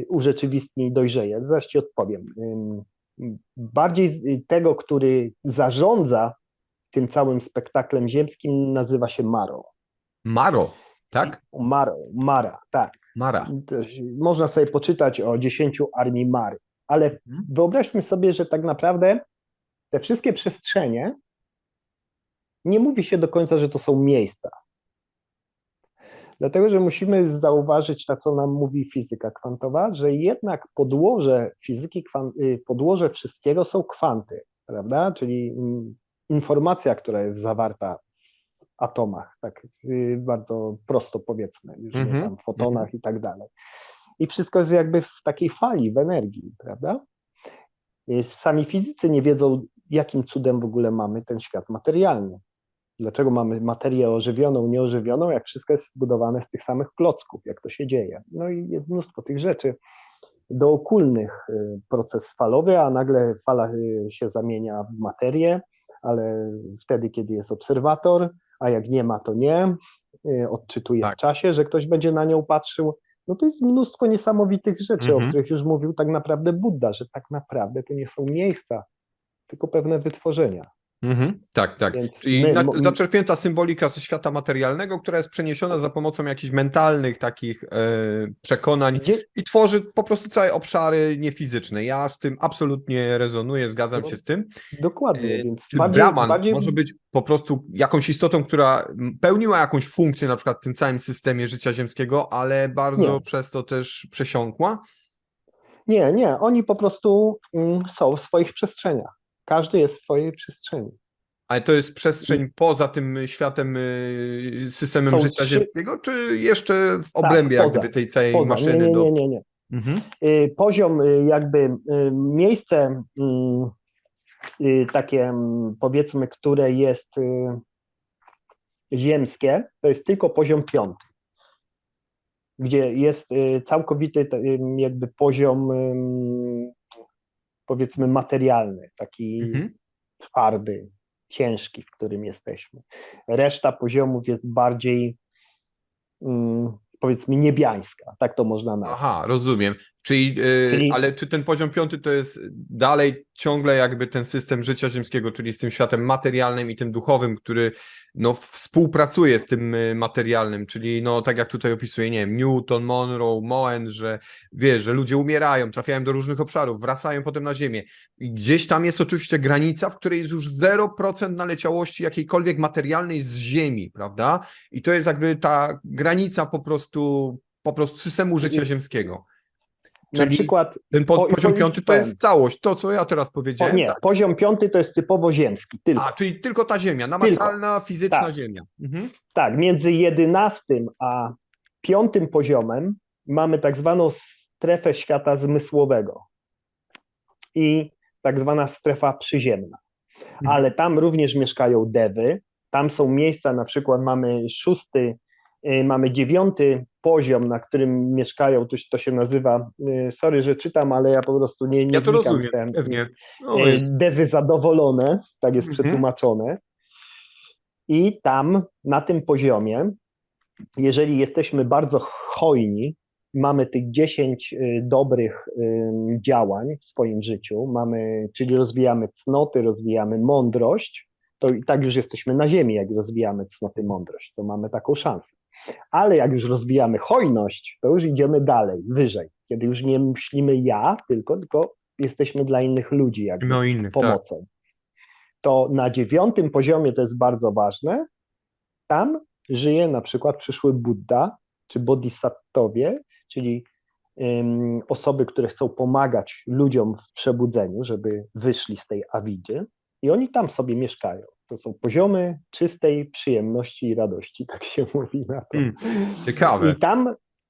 urzeczywistni i dojrzeje. Zaraz ci odpowiem. Bardziej tego, który zarządza tym całym spektaklem ziemskim, nazywa się Maro.
Maro, tak?
Mara, tak.
Mara.
Można sobie poczytać o 10 armii Mary, ale wyobraźmy sobie, że tak naprawdę te wszystkie przestrzenie, nie mówi się do końca, że to są miejsca. Dlatego, że musimy zauważyć, na co nam mówi fizyka kwantowa, że jednak podłoże fizyki, podłoże wszystkiego są kwanty, prawda? Czyli informacja, która jest zawarta w atomach, tak bardzo prosto powiedzmy, już nie tam fotonach i tak dalej. I wszystko jest jakby w takiej fali, w energii, prawda? Sami fizycy nie wiedzą, jakim cudem w ogóle mamy ten świat materialny. Dlaczego mamy materię ożywioną, nieożywioną, jak wszystko jest zbudowane z tych samych klocków, jak to się dzieje. No i jest mnóstwo tych rzeczy dookulnych. Proces falowy, a nagle fala się zamienia w materię, ale wtedy, kiedy jest obserwator, a jak nie ma, to nie. Odczytuje w czasie, że ktoś będzie na nią patrzył. No to jest mnóstwo niesamowitych rzeczy, o których już mówił tak naprawdę Budda, że tak naprawdę to nie są miejsca, tylko pewne wytworzenia.
Tak. Więc czyli zaczerpnięta symbolika ze świata materialnego, która jest przeniesiona za pomocą jakichś mentalnych takich przekonań i tworzy po prostu całe obszary niefizyczne. Ja z tym absolutnie rezonuję, zgadzam się z tym.
Dokładnie. Więc
czy Brahman może być po prostu jakąś istotą, która pełniła jakąś funkcję na przykład w tym całym systemie życia ziemskiego, ale bardzo przez to też przesiąkła?
Nie. Oni po prostu są w swoich przestrzeniach. Każdy jest w swojej przestrzeni.
Ale to jest przestrzeń poza tym światem, systemem życia ziemskiego, czy jeszcze w obrębie jak gdyby tej całej maszyny?
Nie. Poziom jakby miejsce takie powiedzmy, które jest ziemskie, to jest tylko poziom 5, gdzie jest całkowity jakby poziom powiedzmy materialny, taki twardy, ciężki, w którym jesteśmy. Reszta poziomów jest bardziej powiedzmy niebiańska, tak to można nazwać.
Aha, rozumiem. Czyli ale czy ten poziom 5 to jest dalej ciągle jakby ten system życia ziemskiego, czyli z tym światem materialnym i tym duchowym, który no współpracuje z tym materialnym, czyli no tak jak tutaj opisuje, nie wiem, Newton, Monroe, Moen, że wiesz, że ludzie umierają, trafiają do różnych obszarów, wracają potem na Ziemię. I gdzieś tam jest oczywiście granica, w której jest już 0% naleciałości jakiejkolwiek materialnej z Ziemi, prawda? I to jest jakby ta granica po prostu systemu życia ziemskiego.
Na
Czyli
przykład
ten poziom piąty to
powiem,
jest całość, to co ja teraz powiedziałem,
nie,
tak?
poziom piąty to jest typowo ziemski,
A,
tylko,
czyli tylko ta Ziemia,
tylko,
namacalna, fizyczna
tak,
Ziemia. Mhm.
tak, między 11 a 5 poziomem mamy tak zwaną strefę świata zmysłowego i tak zwana strefa przyziemna. Ale
Mhm.
tam również mieszkają dewy, tam są miejsca, na przykład mamy 6, mamy 9 poziom, na którym mieszkają, to się nazywa, sorry, że czytam, ale ja po prostu nie
Ja to
wnikam w
rozumiem,
te
pewnie. No jest.
dewy zadowolone, tak jest
Mhm.
przetłumaczone. I tam, na tym poziomie, jeżeli jesteśmy bardzo hojni, mamy tych 10 dobrych działań w swoim życiu, czyli rozwijamy cnoty, rozwijamy mądrość, to i tak już jesteśmy na ziemi, jak rozwijamy cnoty, mądrość, to mamy taką szansę. Ale jak już rozwijamy hojność, to już idziemy dalej, wyżej, kiedy już nie myślimy ja, tylko jesteśmy dla innych ludzi jakby
Myślimy o innych, tak.
pomocą. To na 9 poziomie to jest bardzo ważne, tam żyje na przykład przyszły Buddha czy bodhisattwowie, czyli osoby, które chcą pomagać ludziom w przebudzeniu, żeby wyszli z tej awidy, i oni tam sobie mieszkają. To są poziomy czystej przyjemności i radości, tak się mówi na to.
Ciekawe.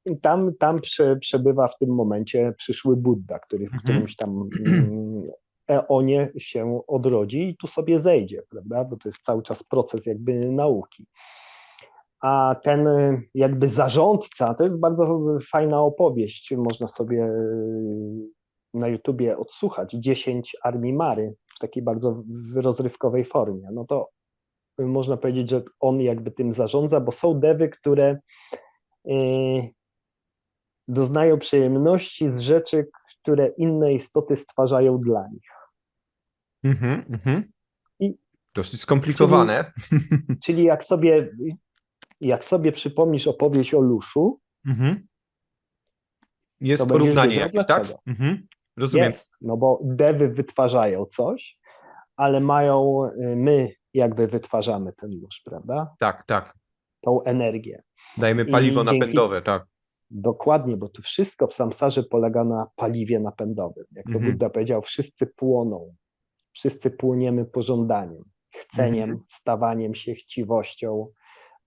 I tam przebywa w tym momencie przyszły Buddha, który w
Mhm.
którymś tam eonie się odrodzi i tu sobie zejdzie, prawda? Bo to jest cały czas proces jakby nauki. A ten jakby zarządca, to jest bardzo fajna opowieść, można sobie na YouTubie odsłuchać, 10 Armii Mary w takiej bardzo rozrywkowej formie. No to można powiedzieć, że on jakby tym zarządza, bo są dewy, które doznają przyjemności z rzeczy, które inne istoty stwarzają dla nich.
Mhm, mhm.
I,
Dosyć
czyli,
skomplikowane.
czyli jak sobie przypomnisz opowieść o Luszu,
Mhm.
to
Jest
będziesz
porównanie
wiedział
jakieś, tak?
dlaczego.
Mhm. Rozumiem.
Jest, no bo dewy wytwarzają coś, ale my jakby wytwarzamy ten Lusz, prawda?
Tak, tak.
Tą energię.
Dajemy paliwo
I dzięki,
napędowe, tak.
dokładnie, bo to wszystko w samsarze polega na paliwie napędowym. Jak to
Mhm.
Buddha powiedział, wszyscy płoną, wszyscy płoniemy pożądaniem,
Mhm.
chceniem, stawaniem się, chciwością,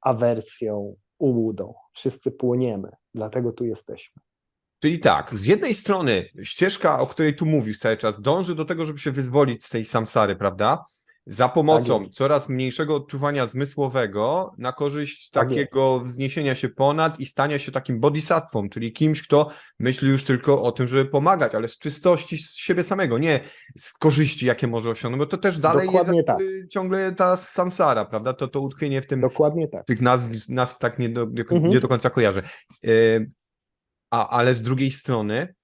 awersją, ułudą. Wszyscy płoniemy, dlatego tu jesteśmy.
Czyli tak, z jednej strony ścieżka, o której tu mówisz cały czas, dąży do tego, żeby się wyzwolić z tej samsary, prawda? Za
Tak
pomocą
jest,
coraz mniejszego odczuwania zmysłowego na korzyść
tak jest.
takiego wzniesienia się ponad i stania się takim bodhisattvą, czyli kimś, kto myśli już tylko o tym, żeby pomagać, ale z czystości z siebie samego, nie z korzyści, jakie może osiągnąć, bo to też dalej jest
Dokładnie tak,
ciągle ta samsara, prawda? To utkwienie w tym,
dokładnie tak.
tych nazw tak nie
Mhm.
do końca kojarzę. Ale z drugiej strony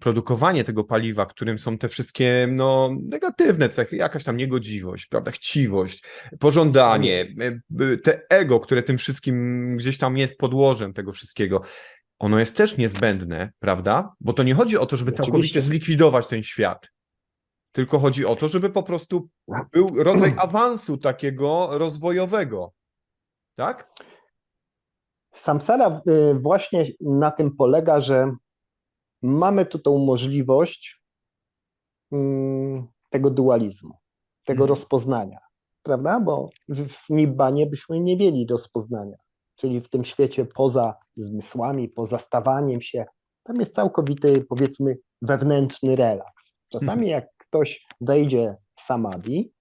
produkowanie tego paliwa, którym są te wszystkie no, negatywne cechy, jakaś tam niegodziwość, prawda, chciwość,
Tak
pożądanie,
jest.
te ego, które tym wszystkim gdzieś tam jest podłożem tego wszystkiego, ono jest też niezbędne, prawda? Bo to nie chodzi o to, żeby całkowicie
Oczywiście.
zlikwidować ten świat, tylko chodzi o to, żeby po prostu był rodzaj awansu takiego rozwojowego, tak?
Samsara właśnie na tym polega, że mamy tu tą możliwość tego dualizmu, tego
Mhm.
rozpoznania, prawda? Bo w Nibbanie byśmy nie mieli rozpoznania, czyli w tym świecie poza zmysłami, poza stawaniem się, tam jest całkowity, powiedzmy, wewnętrzny relaks. Czasami jak ktoś wejdzie w samadhi,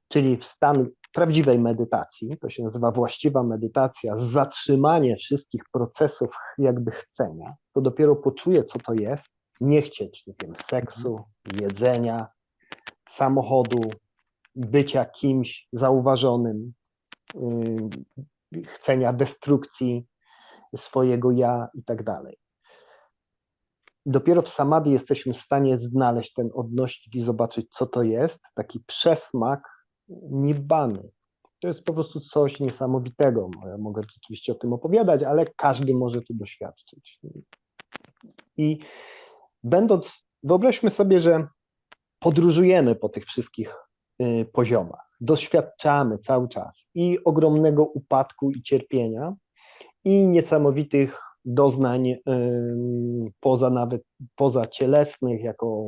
czyli w stan prawdziwej medytacji, to się nazywa właściwa medytacja, zatrzymanie wszystkich procesów jakby chcenia, to dopiero poczuje, co to jest, nie chcieć, nie wiem, seksu, jedzenia, samochodu, bycia kimś zauważonym, chcenia destrukcji swojego ja i tak dalej. Dopiero w samadhi jesteśmy w stanie znaleźć ten odnośnik i zobaczyć, co to jest, taki przesmak nibbany. To jest po prostu coś niesamowitego. Ja mogę oczywiście o tym opowiadać, ale każdy może to doświadczyć. I wyobraźmy sobie, że podróżujemy po tych wszystkich poziomach, doświadczamy cały czas i ogromnego upadku i cierpienia, i niesamowitych doznań poza cielesnych, jako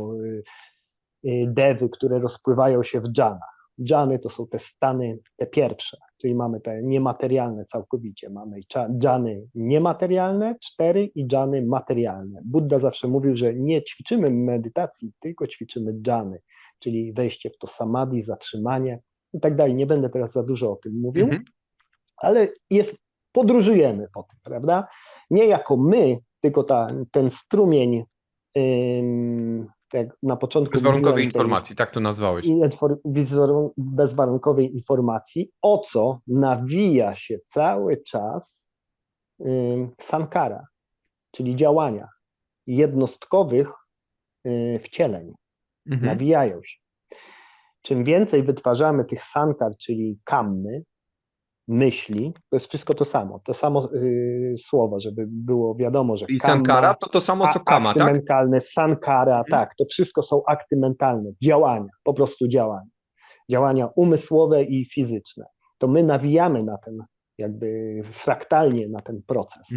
dewy, które rozpływają się w dżanach. Dżany to są te stany, te pierwsze, czyli mamy te niematerialne całkowicie. Mamy dżany niematerialne, 4 i dżany materialne. Buddha zawsze mówił, że nie ćwiczymy medytacji, tylko ćwiczymy dżany, czyli wejście w to samadhi, zatrzymanie i tak dalej. Nie będę teraz za dużo o tym mówił, ale podróżujemy po tym, prawda? Nie jako my, tylko ten strumień, jak na początku
Bezwarunkowej
mówiłem,
informacji, tak to nazwałeś.
bezwarunkowej informacji, o co nawija się cały czas sankara, czyli działania jednostkowych wcieleń. Nawijają się. Czym więcej wytwarzamy tych sankar, czyli kammy, myśli, to jest wszystko to samo słowo, żeby było wiadomo, że
I
kamma,
sankara to samo co kama,
akty
tak?
mentalne, sankara, tak, to wszystko są akty mentalne, działania, po prostu działania umysłowe i fizyczne. To my nawijamy na ten, jakby fraktalnie na ten proces.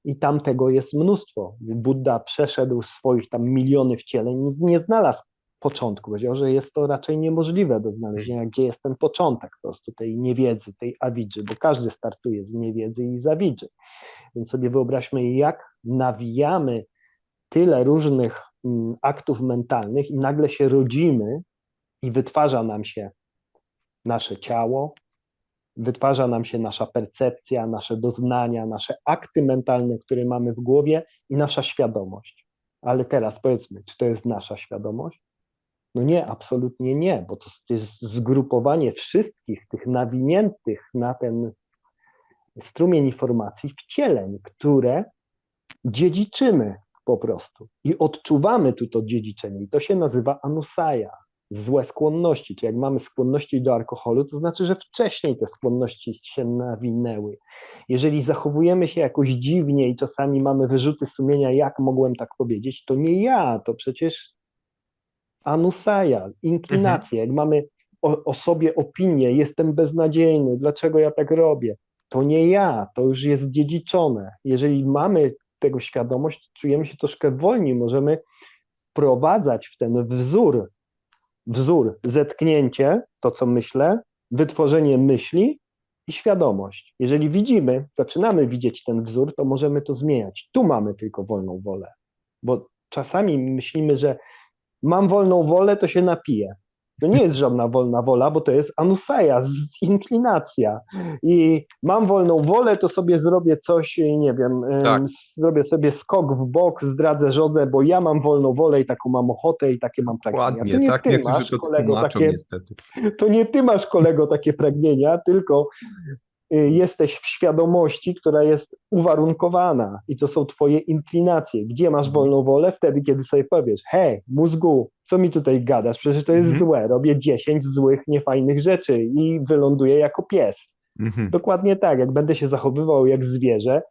I tam tego jest mnóstwo. Buddha przeszedł swoich tam miliony wcieleń, nie znalazł początku. Powiedział, że jest to raczej niemożliwe do znalezienia, gdzie jest ten początek po prostu tej niewiedzy, tej awidży, bo każdy startuje z niewiedzy i z awidży. Więc sobie wyobraźmy, jak nawijamy tyle różnych aktów mentalnych i nagle się rodzimy i wytwarza nam się nasze ciało, wytwarza nam się nasza percepcja, nasze doznania, nasze akty mentalne, które mamy w głowie i nasza świadomość. Ale teraz powiedzmy, czy to jest nasza świadomość? No nie, absolutnie nie, bo to jest zgrupowanie wszystkich tych nawiniętych na ten strumień informacji wcieleń, które dziedziczymy po prostu i odczuwamy tu to dziedziczenie i to się nazywa anusaja, złe skłonności, czyli jak mamy skłonności do alkoholu, to znaczy, że wcześniej te skłonności się nawinęły. Jeżeli zachowujemy się jakoś dziwnie i czasami mamy wyrzuty sumienia, jak mogłem tak powiedzieć, to nie ja, to przecież anusaja, inklinacja, jak mamy o sobie opinię, jestem beznadziejny, dlaczego ja tak robię, to nie ja, to już jest dziedziczone. Jeżeli mamy tego świadomość, czujemy się troszkę wolni, możemy wprowadzać w ten wzór, zetknięcie, to co myślę, wytworzenie myśli i świadomość. Jeżeli zaczynamy widzieć ten wzór, to możemy to zmieniać. Tu mamy tylko wolną wolę, bo czasami myślimy, że mam wolną wolę, to się napiję. To nie jest żadna wolna wola, bo to jest anusaja, inklinacja. I mam wolną wolę, to sobie zrobię coś, nie wiem,
Tak.
zrobię sobie skok w bok, zdradzę żonę, bo ja mam wolną wolę i taką mam ochotę i takie mam pragnienia.
Ładnie,
To nie
tak?
ty
Niektórzy
masz,
to
kolego,
tłumaczą
takie,
niestety.
to nie ty masz, kolego, takie pragnienia, tylko jesteś w świadomości, która jest uwarunkowana i to są twoje inklinacje. Gdzie masz wolną wolę? Wtedy, kiedy sobie powiesz, hej, mózgu, co mi tutaj gadasz? Przecież to jest złe, robię 10 złych, niefajnych rzeczy i wyląduję jako pies. Dokładnie tak, jak będę się zachowywał jak zwierzę,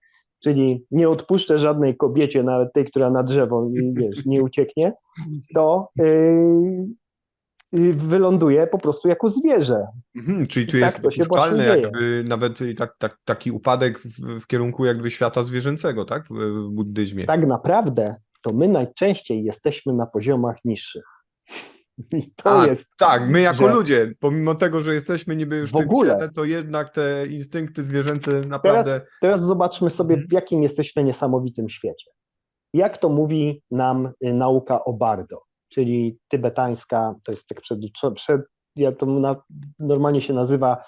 czyli nie odpuszczę żadnej kobiecie, nawet tej, która na drzewo, wiesz, nie ucieknie, to wyląduje po prostu jako zwierzę.
Czyli tu
I
jest
tak to się właśnie
dopuszczalny
dzieje.
jakby nawet taki upadek w kierunku jakby świata zwierzęcego, tak? W buddyzmie.
Tak naprawdę to my najczęściej jesteśmy na poziomach niższych. I to jest.
Tak, my jako
że
ludzie, pomimo tego, że jesteśmy niby już w
w
tym
ogóle
ciele, to jednak te instynkty zwierzęce naprawdę...
teraz zobaczmy sobie, w jakim jesteśmy niesamowitym świecie. Jak to mówi nam nauka o Bardo, czyli tybetańska, to jest tak ja to normalnie się nazywa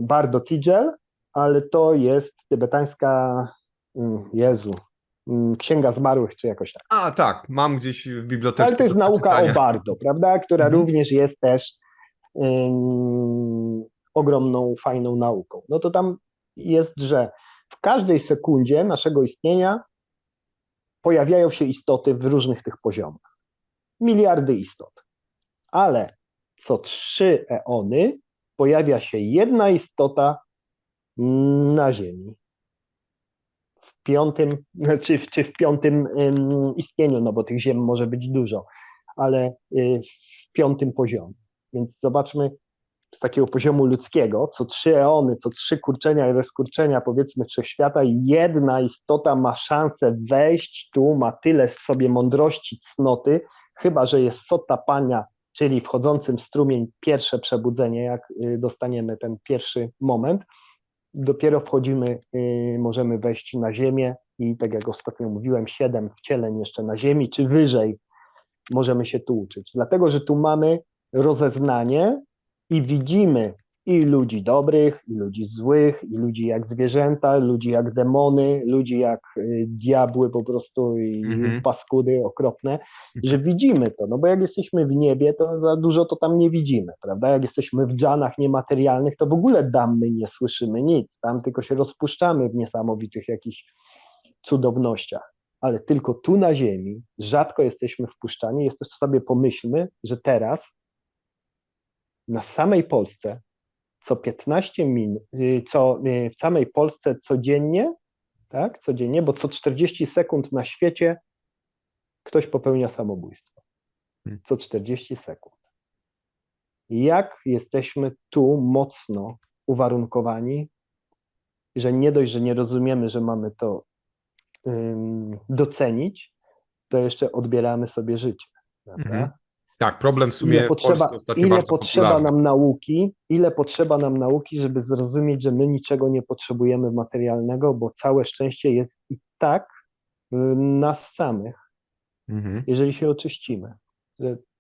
Bardo Tigel, ale to jest tybetańska, Jezu, Księga Zmarłych, czy jakoś tak.
Tak, mam gdzieś w bibliotece.
Ale to jest nauka o Bardo, prawda, która również jest też ogromną, fajną nauką. No to tam jest, że w każdej sekundzie naszego istnienia pojawiają się istoty w różnych tych poziomach. Miliardy istot. Ale co 3 eony pojawia się jedna istota na Ziemi. W piątym, czy w piątym istnieniu, no bo tych ziem może być dużo, ale w 5. poziomie. Więc zobaczmy, z takiego poziomu ludzkiego, co 3 eony, co 3 kurczenia i rozkurczenia, powiedzmy, wszechświata, jedna istota ma szansę wejść tu, ma tyle w sobie mądrości, cnoty, chyba że jest Sotapanya, czyli wchodzącym strumień pierwsze przebudzenie, jak dostaniemy ten pierwszy moment, dopiero wchodzimy, możemy wejść na ziemię i tak jak ostatnio mówiłem, 7 wcieleń jeszcze na ziemi, czy wyżej możemy się tu uczyć. Dlatego, że tu mamy rozeznanie i widzimy i ludzi dobrych, i ludzi złych, i ludzi jak zwierzęta, ludzi jak demony, ludzi jak diabły po prostu i paskudy okropne, że widzimy to, no bo jak jesteśmy w niebie, to za dużo to tam nie widzimy, prawda? Jak jesteśmy w dżanach niematerialnych, to w ogóle dammy nie słyszymy nic, tam tylko się rozpuszczamy w niesamowitych jakichś cudownościach. Ale tylko tu na ziemi rzadko jesteśmy wpuszczani. Jest też sobie pomyślmy, że teraz na samej Polsce co 15 minut, w samej Polsce codziennie, tak, codziennie, bo co 40 sekund na świecie ktoś popełnia samobójstwo. Co 40 sekund. Jak jesteśmy tu mocno uwarunkowani, że nie dość, że nie rozumiemy, że mamy to docenić, to jeszcze odbieramy sobie życie. Prawda?
Tak, problem w sumie w Polsce ostatnio
ile
bardzo
potrzeba
popularny.
nam nauki, żeby zrozumieć, że my niczego nie potrzebujemy materialnego, bo całe szczęście jest i tak w nas samych, jeżeli się oczyścimy.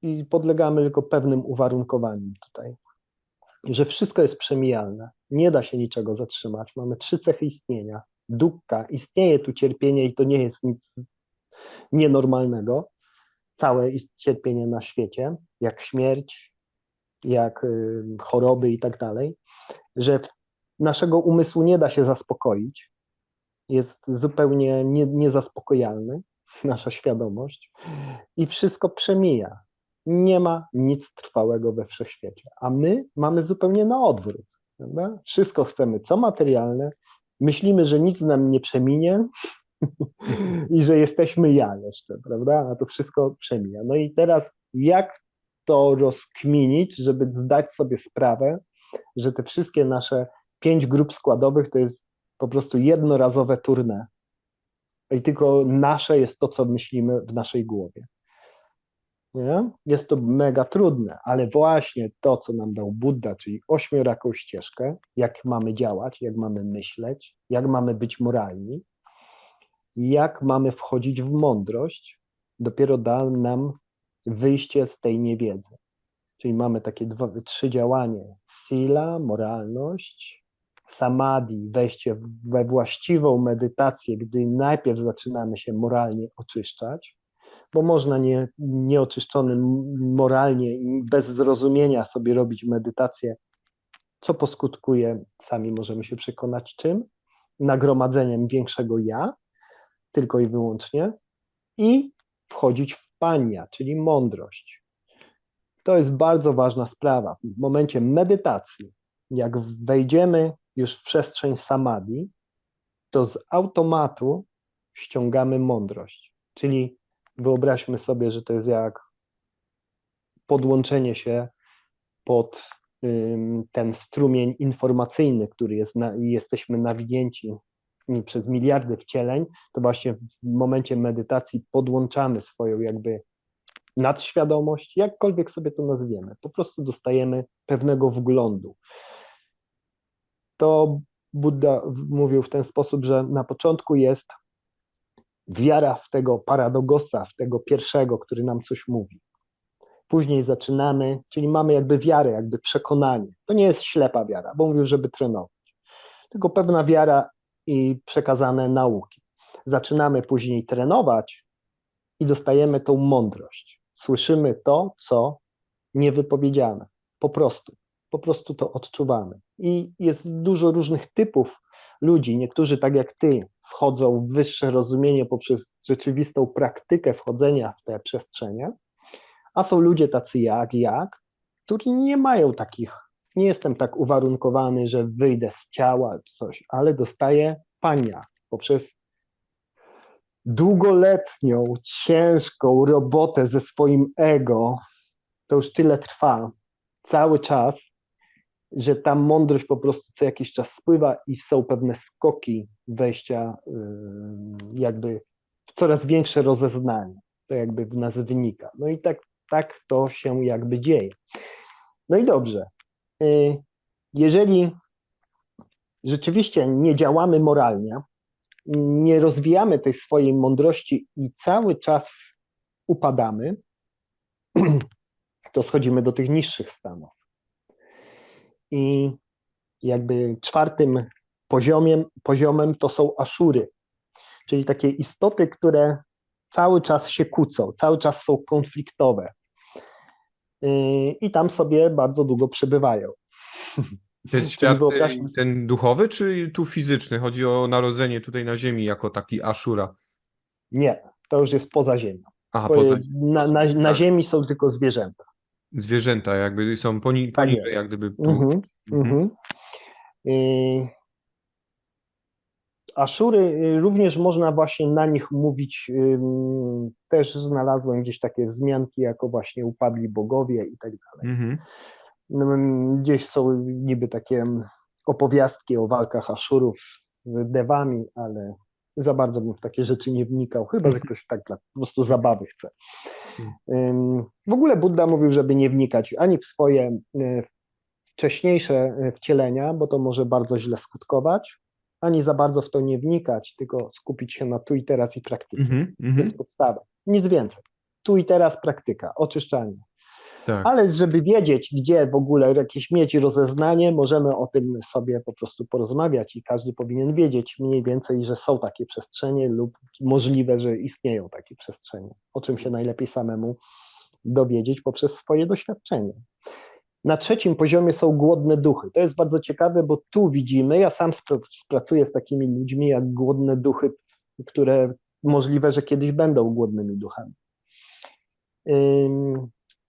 I podlegamy tylko pewnym uwarunkowaniom tutaj. Że wszystko jest przemijalne, nie da się niczego zatrzymać. Mamy 3 cechy istnienia. Dukkha, istnieje tu cierpienie i to nie jest nic nienormalnego. Całe cierpienie na świecie, jak śmierć, jak choroby i tak dalej, że naszego umysłu nie da się zaspokoić, jest zupełnie niezaspokojalny, nasza świadomość i wszystko przemija. Nie ma nic trwałego we wszechświecie, a my mamy zupełnie na odwrót. Prawda? Wszystko chcemy, co materialne, myślimy, że nic nam nie przeminie, i że jesteśmy ja jeszcze, prawda? A to wszystko przemija. No i teraz jak to rozkminić, żeby zdać sobie sprawę, że te wszystkie nasze 5 grup składowych to jest po prostu jednorazowe tournée. I tylko nasze jest to, co myślimy w naszej głowie. Nie? Jest to mega trudne, ale właśnie to, co nam dał Buddha, czyli 8-raką ścieżkę, jak mamy działać, jak mamy myśleć, jak mamy być moralni, jak mamy wchodzić w mądrość, dopiero da nam wyjście z tej niewiedzy. Czyli mamy takie 3 działania. Sila, moralność, samadhi, wejście we właściwą medytację, gdy najpierw zaczynamy się moralnie oczyszczać, bo można nieoczyszczonym moralnie i bez zrozumienia sobie robić medytację, co poskutkuje, sami możemy się przekonać czym, nagromadzeniem większego ja, tylko i wyłącznie, i wchodzić w pania, czyli mądrość. To jest bardzo ważna sprawa. W momencie medytacji, jak wejdziemy już w przestrzeń samadhi, to z automatu ściągamy mądrość. Czyli wyobraźmy sobie, że to jest jak podłączenie się pod ten strumień informacyjny, który jest i jesteśmy nawinięci przez miliardy wcieleń, to właśnie w momencie medytacji podłączamy swoją jakby nadświadomość, jakkolwiek sobie to nazwiemy. Po prostu dostajemy pewnego wglądu. To Buddha mówił w ten sposób, że na początku jest wiara w tego paradogosa, w tego pierwszego, który nam coś mówi. Później zaczynamy, czyli mamy jakby wiarę, jakby przekonanie. To nie jest ślepa wiara, bo mówił, żeby trenować. Tylko pewna wiara i przekazane nauki. Zaczynamy później trenować i dostajemy tą mądrość. Słyszymy to, co niewypowiedziane. Po prostu to odczuwamy. I jest dużo różnych typów ludzi. Niektórzy, tak jak ty, wchodzą w wyższe rozumienie poprzez rzeczywistą praktykę wchodzenia w te przestrzenie, a są ludzie tacy którzy nie mają takich, nie jestem tak uwarunkowany, że wyjdę z ciała coś, ale dostaję pania poprzez długoletnią, ciężką robotę ze swoim ego. To już tyle trwa, cały czas, że ta mądrość po prostu co jakiś czas spływa i są pewne skoki wejścia jakby w coraz większe rozeznanie. To jakby w nas wynika. No i tak to się jakby dzieje. No i dobrze. Jeżeli rzeczywiście nie działamy moralnie, nie rozwijamy tej swojej mądrości i cały czas upadamy, to schodzimy do tych niższych stanów. I jakby czwartym poziomem to są aszury, czyli takie istoty, które cały czas się kłócą, cały czas są konfliktowe i tam sobie bardzo długo przebywają.
To jest
Czyli
świat
wyobraźmy,
ten duchowy, czy tu fizyczny? Chodzi o narodzenie tutaj na Ziemi jako taki Ashura.
nie, to już jest poza ziemią.
Aha, poza
Na
tak,
ziemi są tylko zwierzęta.
zwierzęta jakby są
Tak
poniżej
jest.
jak gdyby
Mhm,
Mhm.
mhm. Aszury również można właśnie na nich mówić, też znalazłem gdzieś takie wzmianki jako właśnie upadli bogowie i tak dalej.
Mhm.
Gdzieś są niby takie opowiastki o walkach Aszurów z Dewami, ale za bardzo bym w takie rzeczy nie wnikał, chyba że ktoś tak po prostu zabawy chce. W ogóle Budda mówił, żeby nie wnikać ani w swoje wcześniejsze wcielenia, bo to może bardzo źle skutkować, ani za bardzo w to nie wnikać, tylko skupić się na tu i teraz i praktyce.
Mhm.
To
Mhm.
jest podstawa. Nic więcej. Tu i teraz praktyka, oczyszczanie.
Tak.
Ale żeby wiedzieć, gdzie w ogóle jakieś mieć rozeznanie, możemy o tym sobie po prostu porozmawiać i każdy powinien wiedzieć mniej więcej, że są takie przestrzenie lub możliwe, że istnieją takie przestrzenie, o czym się najlepiej samemu dowiedzieć poprzez swoje doświadczenie. Na trzecim poziomie są głodne duchy. To jest bardzo ciekawe, bo tu widzimy, ja sam pracuję z takimi ludźmi jak głodne duchy, które możliwe, że kiedyś będą głodnymi duchami.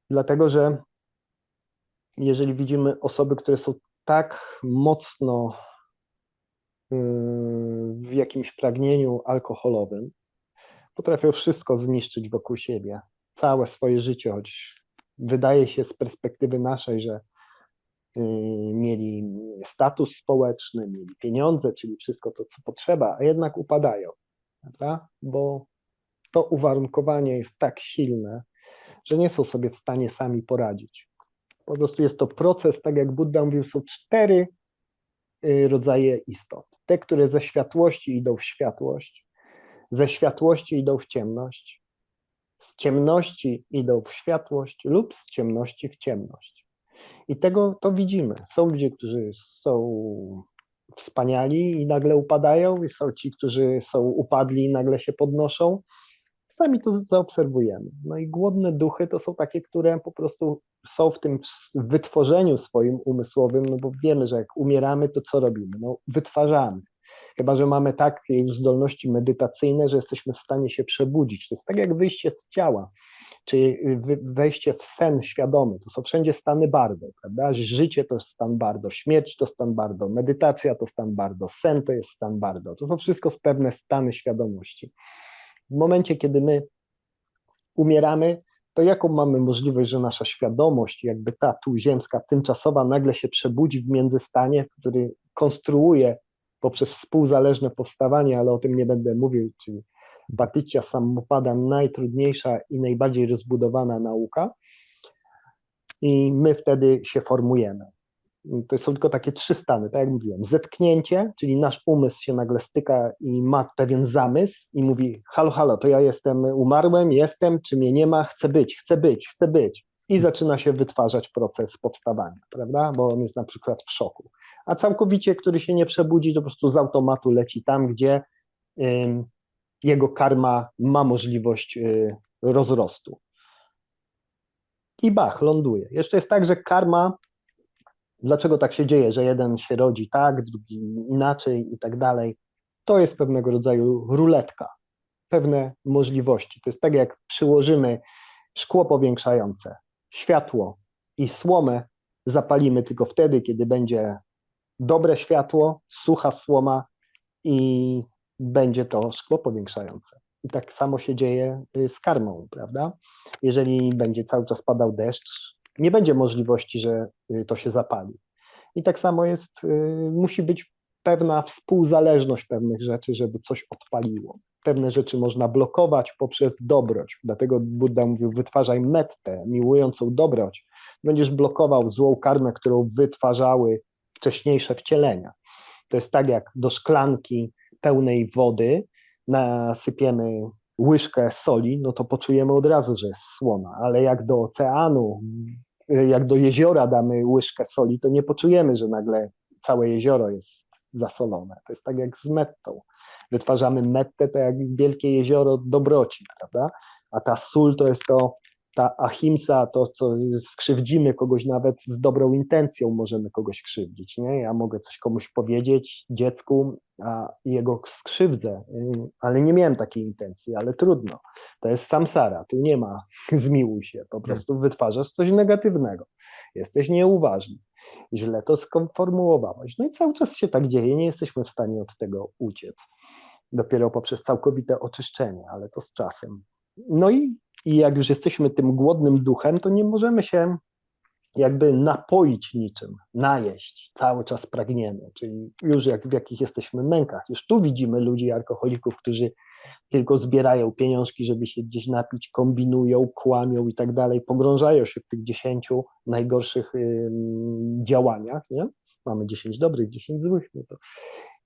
Dlatego, że jeżeli widzimy osoby, które są tak mocno w jakimś pragnieniu alkoholowym, potrafią wszystko zniszczyć wokół siebie, całe swoje życie, choć wydaje się z perspektywy naszej, że mieli status społeczny, mieli pieniądze, czyli wszystko to, co potrzeba, a jednak upadają, prawda? Bo to uwarunkowanie jest tak silne, że nie są sobie w stanie sami poradzić. Po prostu jest to proces, tak jak Budda mówił, są 4 rodzaje istot. Te, które ze światłości idą w światłość, ze światłości idą w ciemność, z ciemności idą w światłość lub z ciemności w ciemność. I tego to widzimy. Są ludzie, którzy są wspaniali i nagle upadają, i są ci, którzy są upadli i nagle się podnoszą. Sami to zaobserwujemy. No i głodne duchy to są takie, które po prostu są w tym wytworzeniu swoim umysłowym, no bo wiemy, że jak umieramy, to co robimy? No wytwarzamy. Chyba że mamy takie już zdolności medytacyjne, że jesteśmy w stanie się przebudzić. To jest tak jak wyjście z ciała, czy wejście w sen świadomy. To są wszędzie stany bardo, prawda? Życie to jest stan bardo, śmierć to stan bardo, medytacja to stan bardo, sen to jest stan bardo. To są wszystko pewne stany świadomości. W momencie, kiedy my umieramy, to jaką mamy możliwość, że nasza świadomość, jakby ta tu ziemska, tymczasowa, nagle się przebudzi w międzystanie, który konstruuje poprzez współzależne powstawanie, ale o tym nie będę mówił, czyli Paticca Samuppada, najtrudniejsza i najbardziej rozbudowana nauka, i my wtedy się formujemy. To są tylko takie 3 stany, tak jak mówiłem. Zetknięcie, czyli nasz umysł się nagle styka i ma pewien zamysł i mówi: halo, halo, to ja umarłem, czy mnie nie ma, chcę być, chcę być, chcę być. I zaczyna się wytwarzać proces powstawania, prawda? Bo on jest na przykład w szoku. A całkowicie, który się nie przebudzi, to po prostu z automatu leci tam, gdzie jego karma ma możliwość rozrostu. I bach, ląduje. Jeszcze jest tak, że karma, dlaczego tak się dzieje, że jeden się rodzi tak, drugi inaczej i tak dalej, to jest pewnego rodzaju ruletka, pewne możliwości. To jest tak, jak przyłożymy szkło powiększające, światło i słomę zapalimy tylko wtedy, kiedy będzie dobre światło, sucha słoma i będzie to szkło powiększające. I tak samo się dzieje z karmą, prawda? Jeżeli będzie cały czas padał deszcz, nie będzie możliwości, że to się zapali. I tak samo jest, musi być pewna współzależność pewnych rzeczy, żeby coś odpaliło. Pewne rzeczy można blokować poprzez dobroć. Dlatego Buddha mówił, wytwarzaj mettę, miłującą dobroć. Będziesz blokował złą karmę, którą wytwarzały wcześniejsze wcielenia. To jest tak, jak do szklanki pełnej wody nasypiemy łyżkę soli, no to poczujemy od razu, że jest słona, ale jak do oceanu, jak do jeziora damy łyżkę soli, to nie poczujemy, że nagle całe jezioro jest zasolone. To jest tak jak z mettą. Wytwarzamy mettę, to jak wielkie jezioro dobroci, prawda? A ta sól to jest ta ahimsa, to co skrzywdzimy kogoś nawet z dobrą intencją, możemy kogoś krzywdzić, nie? Ja mogę coś komuś powiedzieć, dziecku, a jego skrzywdzę, ale nie miałem takiej intencji, ale trudno. To jest samsara, tu nie ma zmiłuj się, po prostu wytwarzasz coś negatywnego. Jesteś nieuważny. Źle to sformułowałeś. No i cały czas się tak dzieje, nie jesteśmy w stanie od tego uciec. Dopiero poprzez całkowite oczyszczenie, ale to z czasem. No i jak już jesteśmy tym głodnym duchem, to nie możemy się jakby napoić niczym, najeść, cały czas pragniemy, czyli już w jakich jesteśmy mękach. Już tu widzimy ludzi, alkoholików, którzy tylko zbierają pieniążki, żeby się gdzieś napić, kombinują, kłamią i tak dalej, pogrążają się w tych 10 najgorszych działaniach, nie? Mamy 10 dobrych, 10 złych. No to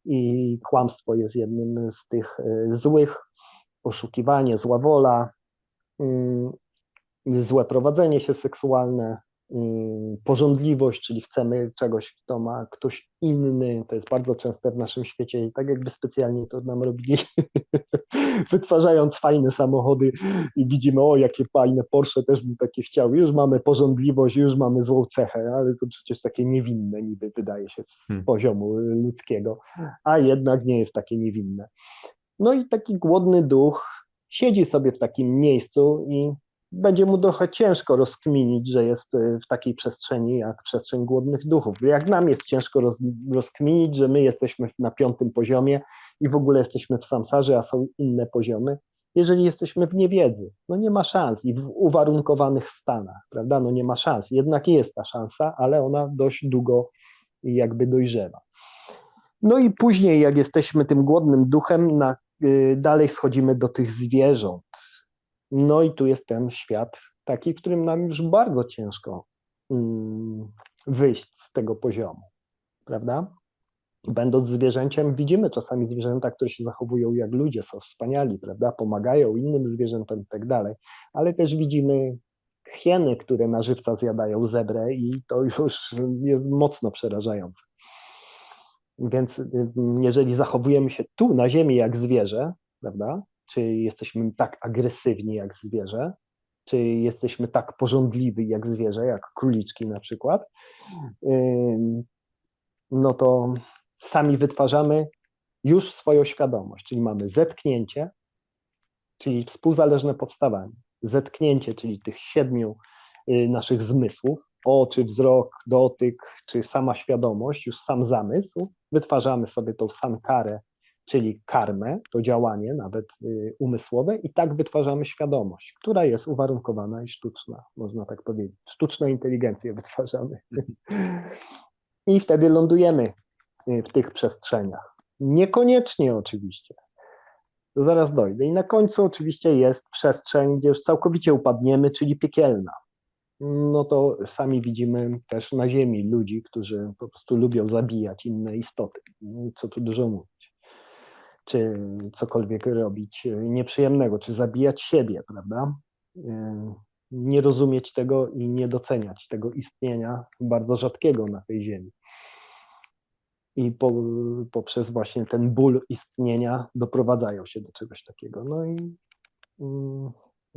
i kłamstwo jest jednym z tych złych, oszukiwanie, zła wola, złe prowadzenie się seksualne, pożądliwość, czyli chcemy czegoś, kto ma ktoś inny, to jest bardzo częste w naszym świecie i tak jakby specjalnie to nam robili, wytwarzając fajne samochody i widzimy, o jakie fajne Porsche, też bym takie chciał, już mamy pożądliwość, już mamy złą cechę, ale to przecież takie niewinne niby wydaje się z poziomu ludzkiego, a jednak nie jest takie niewinne. No i taki głodny duch siedzi sobie w takim miejscu i będzie mu trochę ciężko rozkminić, że jest w takiej przestrzeni jak przestrzeń głodnych duchów. Jak nam jest ciężko rozkminić, że my jesteśmy na 5. poziomie i w ogóle jesteśmy w samsarze, a są inne poziomy, jeżeli jesteśmy w niewiedzy. No nie ma szans i w uwarunkowanych stanach, prawda? No nie ma szans. Jednak jest ta szansa, ale ona dość długo jakby dojrzewa. No i później, jak jesteśmy tym głodnym duchem, dalej schodzimy do tych zwierząt. No i tu jest ten świat taki, w którym nam już bardzo ciężko wyjść z tego poziomu, prawda? Będąc zwierzęciem, widzimy czasami zwierzęta, które się zachowują jak ludzie, są wspaniali, prawda? Pomagają innym zwierzętom i tak dalej, ale też widzimy hieny, które na żywca zjadają zebrę i to już jest mocno przerażające. Więc jeżeli zachowujemy się tu na ziemi jak zwierzę, prawda? Czy jesteśmy tak agresywni jak zwierzę, czy jesteśmy tak pożądliwi jak zwierzę, jak króliczki na przykład, no to sami wytwarzamy już swoją świadomość, czyli mamy zetknięcie, czyli współzależne powstawanie, zetknięcie, czyli tych 7 naszych zmysłów, oczy, wzrok, dotyk, czy sama świadomość, już sam zamysł, wytwarzamy sobie tą sankarę, czyli karmę, to działanie nawet umysłowe i tak wytwarzamy świadomość, która jest uwarunkowana i sztuczna, można tak powiedzieć. Sztuczną inteligencję wytwarzamy. I wtedy lądujemy w tych przestrzeniach. Niekoniecznie oczywiście. To zaraz dojdę. I na końcu oczywiście jest przestrzeń, gdzie już całkowicie upadniemy, czyli piekielna. No to sami widzimy też na ziemi ludzi, którzy po prostu lubią zabijać inne istoty. Co tu dużo mówić. Czy cokolwiek robić nieprzyjemnego, czy zabijać siebie, prawda? Nie rozumieć tego i nie doceniać tego istnienia bardzo rzadkiego na tej ziemi. I poprzez właśnie ten ból istnienia doprowadzają się do czegoś takiego. No i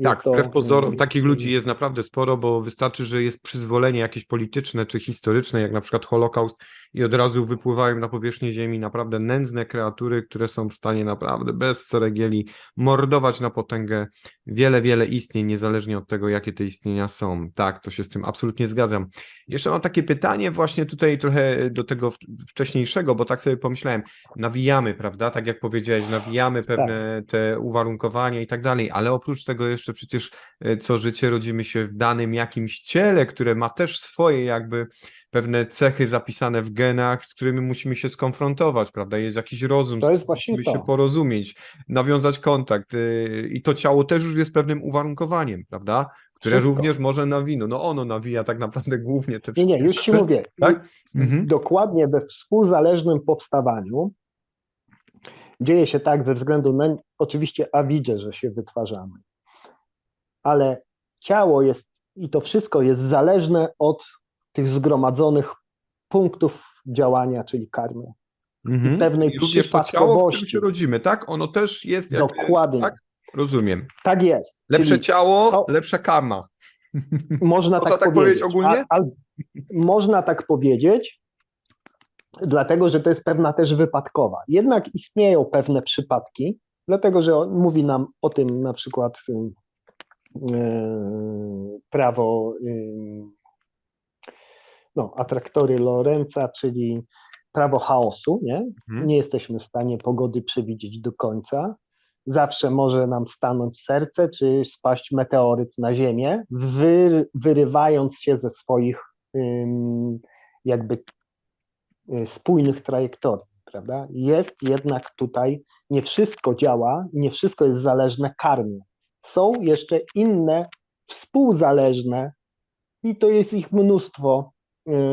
tak, wbrew pozorom takich ludzi jest naprawdę sporo, bo wystarczy, że jest przyzwolenie jakieś polityczne czy historyczne, jak na przykład Holokaust i od razu wypływają na powierzchnię ziemi naprawdę nędzne kreatury, które są w stanie naprawdę bez ceregieli mordować na potęgę wiele istnień, niezależnie od tego, jakie te istnienia są. Tak, to się z tym absolutnie zgadzam. Jeszcze mam takie pytanie właśnie tutaj trochę do tego wcześniejszego, bo tak sobie pomyślałem, nawijamy, prawda, tak jak powiedziałeś, nawijamy pewne te uwarunkowania i tak dalej, ale oprócz tego jeszcze że przecież co życie rodzimy się w danym jakimś ciele, które ma też swoje jakby pewne cechy zapisane w genach, z którymi musimy się skonfrontować, prawda? Jest jakiś rozum, z
To jest
którym
właśnie
musimy się
to.
porozumieć, nawiązać kontakt i to ciało też już jest pewnym uwarunkowaniem, prawda? Które
Wszystko.
również może nawinąć. No ono nawija tak naprawdę głównie te
Nie,
wszystkie
już ci
rzeczy,
mówię.
tak? Mhm.
Dokładnie we współzależnym powstawaniu dzieje się tak ze względu na oczywiście awidzie, że się wytwarzamy, ale ciało jest i to wszystko jest zależne od tych zgromadzonych punktów działania, czyli karmy i pewnej
Czyli również to ciało, w którym się
przypadkowości.
rodzimy, tak? Ono też jest jakby,
Dokładnie.
tak? Rozumiem.
Tak jest.
Lepsze
Czyli
ciało,
to
lepsza karma.
można
Można
tak
tak powiedzieć
powiedzieć.
ogólnie?
Można tak powiedzieć, dlatego że to jest pewna też wypadkowa. Jednak istnieją pewne przypadki, dlatego że mówi nam o tym na przykład prawo atraktory Lorenza, czyli prawo chaosu, nie?
Mhm.
Nie jesteśmy w stanie pogody przewidzieć do końca. Zawsze może nam stanąć serce, czy spaść meteoryt na Ziemię, wyrywając się ze swoich jakby spójnych trajektorii, prawda? Jest jednak tutaj, nie wszystko działa, nie wszystko jest zależne karmy. Są jeszcze inne współzależne i to jest ich mnóstwo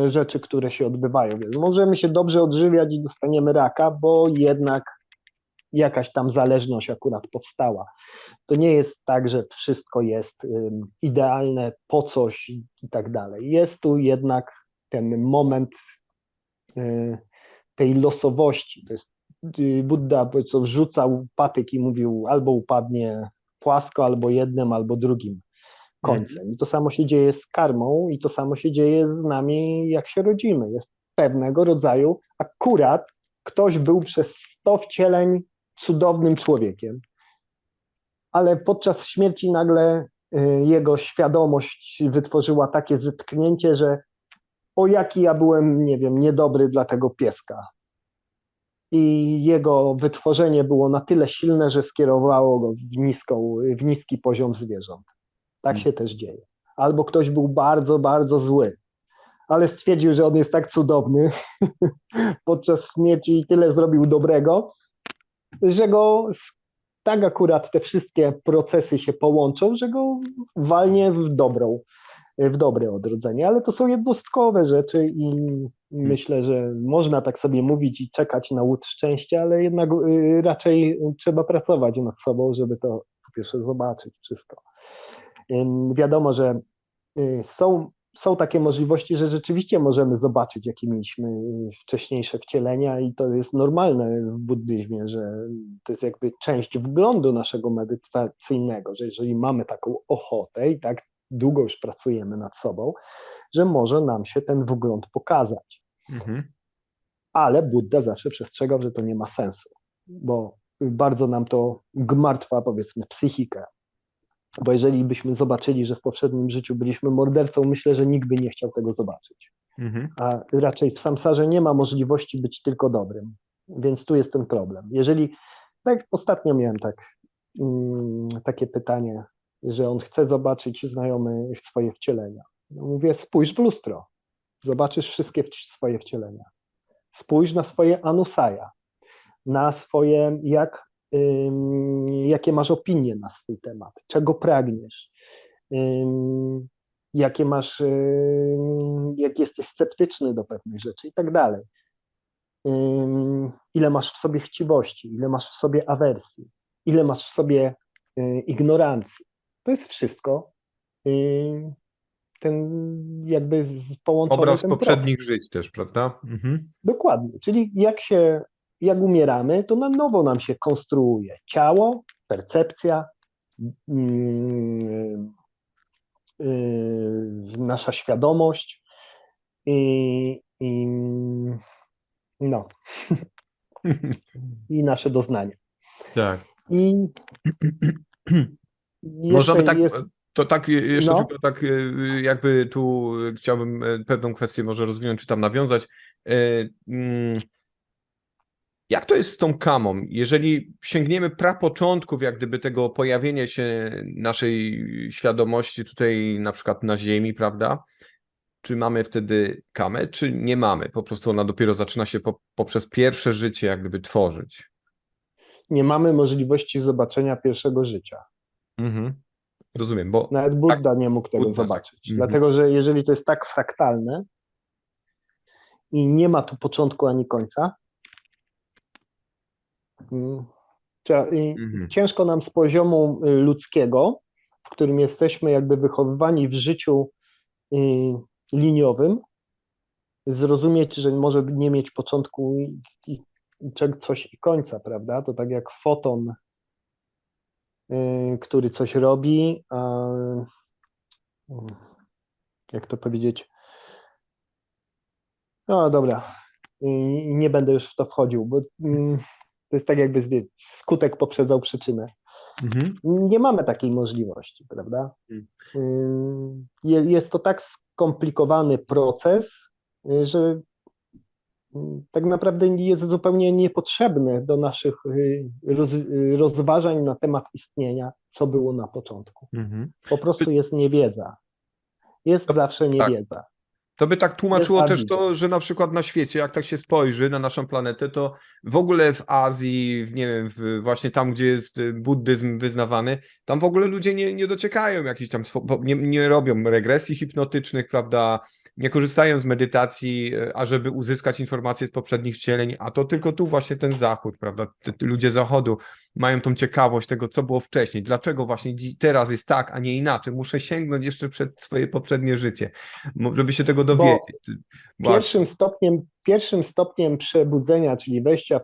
rzeczy, które się odbywają. Więc możemy się dobrze odżywiać i dostaniemy raka, bo jednak jakaś tam zależność akurat powstała. To nie jest tak, że wszystko jest idealne po coś i tak dalej. Jest tu jednak ten moment tej losowości. To jest Buddha, co wrzucał patyk i mówił, albo upadnie płasko, albo jednym, albo drugim
Mhm.
końcem. I to samo się dzieje z karmą i to samo się dzieje z nami, jak się rodzimy. Jest pewnego rodzaju, akurat ktoś był przez 100 wcieleń cudownym człowiekiem, ale podczas śmierci nagle jego świadomość wytworzyła takie zetknięcie, że o jaki ja byłem, nie wiem, niedobry dla tego pieska. I jego wytworzenie było na tyle silne, że skierowało go w niski poziom zwierząt. Tak się też dzieje. Albo ktoś był bardzo, bardzo zły, ale stwierdził, że on jest tak cudowny podczas śmierci i tyle zrobił dobrego, że go tak akurat te wszystkie procesy się połączą, że go walnie w dobre odrodzenie. Ale to są jednostkowe rzeczy i myślę, że można tak sobie mówić i czekać na łód szczęścia, ale jednak raczej trzeba pracować nad sobą, żeby to po pierwsze zobaczyć wszystko. Wiadomo, że są takie możliwości, że rzeczywiście możemy zobaczyć, jakie mieliśmy wcześniejsze wcielenia i to jest normalne w buddyzmie, że to jest jakby część wglądu naszego medytacyjnego, że jeżeli mamy taką ochotę i tak długo już pracujemy nad sobą, że może nam się ten wgląd pokazać.
Mhm.
Ale Buddha zawsze przestrzegał, że to nie ma sensu, bo bardzo nam to gmartwa, powiedzmy, psychikę. Bo jeżeli byśmy zobaczyli, że w poprzednim życiu byliśmy mordercą, myślę, że nikt by nie chciał tego zobaczyć.
Mhm.
A raczej w samsarze nie ma możliwości być tylko dobrym. Więc tu jest ten problem. Jeżeli, tak ostatnio miałem takie pytanie, że on chce zobaczyć znajomy swoje wcielenia. No mówię, spójrz w lustro, zobaczysz wszystkie swoje wcielenia. Spójrz na swoje anusaja, na swoje, jakie masz opinie na swój temat, czego pragniesz, jakie masz, jak jesteś sceptyczny do pewnych rzeczy i tak dalej. Ile masz w sobie chciwości, ile masz w sobie awersji, ile masz w sobie ignorancji. To jest wszystko ten jakby połączony
Obraz
ten profil.
poprzednich żyć też, prawda? Mhm.
Dokładnie, czyli jak umieramy, to na nowo nam się konstruuje ciało, percepcja, nasza świadomość i no, i nasze doznania.
Tak.
I
Możemy
jeszcze
tak,
jest,
to tak jeszcze
no,
tylko tak jakby tu chciałbym pewną kwestię może rozwinąć, czy tam nawiązać. Jak to jest z tą kamą? Jeżeli sięgniemy prapoczątków, jak gdyby tego pojawienia się naszej świadomości tutaj na przykład na Ziemi, prawda? Czy mamy wtedy kamę, czy nie mamy? Po prostu ona dopiero zaczyna się poprzez pierwsze życie jak gdyby tworzyć.
Nie mamy możliwości zobaczenia pierwszego życia.
Mhm. Rozumiem, bo
Nawet
tak,
Buddha nie mógł tego
Buddha, tak.
zobaczyć,
Mhm.
dlatego że jeżeli to jest tak fraktalne i nie ma tu początku ani końca, mm,
Mhm.
ciężko nam z poziomu ludzkiego, w którym jesteśmy jakby wychowywani w życiu y, liniowym, zrozumieć, że może nie mieć początku coś i końca, prawda? To tak jak foton, który coś robi, jak to powiedzieć? No dobra, nie będę już w to wchodził, bo to jest tak jakby skutek poprzedzał przyczynę.
Mhm.
Nie mamy takiej możliwości, prawda? Jest to tak skomplikowany proces, że tak naprawdę jest zupełnie niepotrzebny do naszych rozważań na temat istnienia, co było na początku.
Mhm.
Po prostu jest niewiedza. Jest zawsze
Tak.
niewiedza.
To by tak
Jest
tłumaczyło też
awiza.
to, że na przykład na świecie, jak tak się spojrzy na naszą planetę, to w ogóle w Azji, nie wiem, właśnie tam, gdzie jest buddyzm wyznawany, tam w ogóle ludzie nie dociekają jakichś tam, nie robią regresji hipnotycznych, prawda, nie korzystają z medytacji, ażeby uzyskać informacje z poprzednich wcieleń, a to tylko tu właśnie ten Zachód, prawda, ludzie Zachodu mają tą ciekawość tego, co było wcześniej, dlaczego właśnie teraz jest tak, a nie inaczej, muszę sięgnąć jeszcze przed swoje poprzednie życie, żeby się tego
Bo
dowiedzieć. Właśnie.
pierwszym stopniem przebudzenia, czyli wejścia w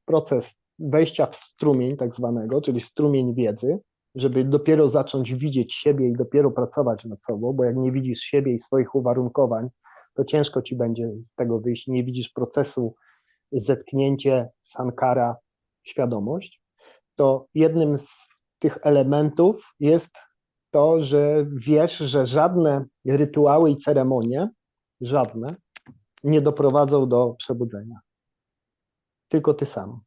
proces wejścia w strumień tak zwanego, czyli strumień wiedzy, żeby dopiero zacząć widzieć siebie i dopiero pracować nad sobą, bo jak nie widzisz siebie i swoich uwarunkowań, to ciężko ci będzie z tego wyjść. Nie widzisz procesu zetknięcie, sankara, świadomość, to jednym z tych elementów jest to, że wiesz, że żadne rytuały i ceremonie, żadne, nie doprowadzą do przebudzenia. Tylko ty sam.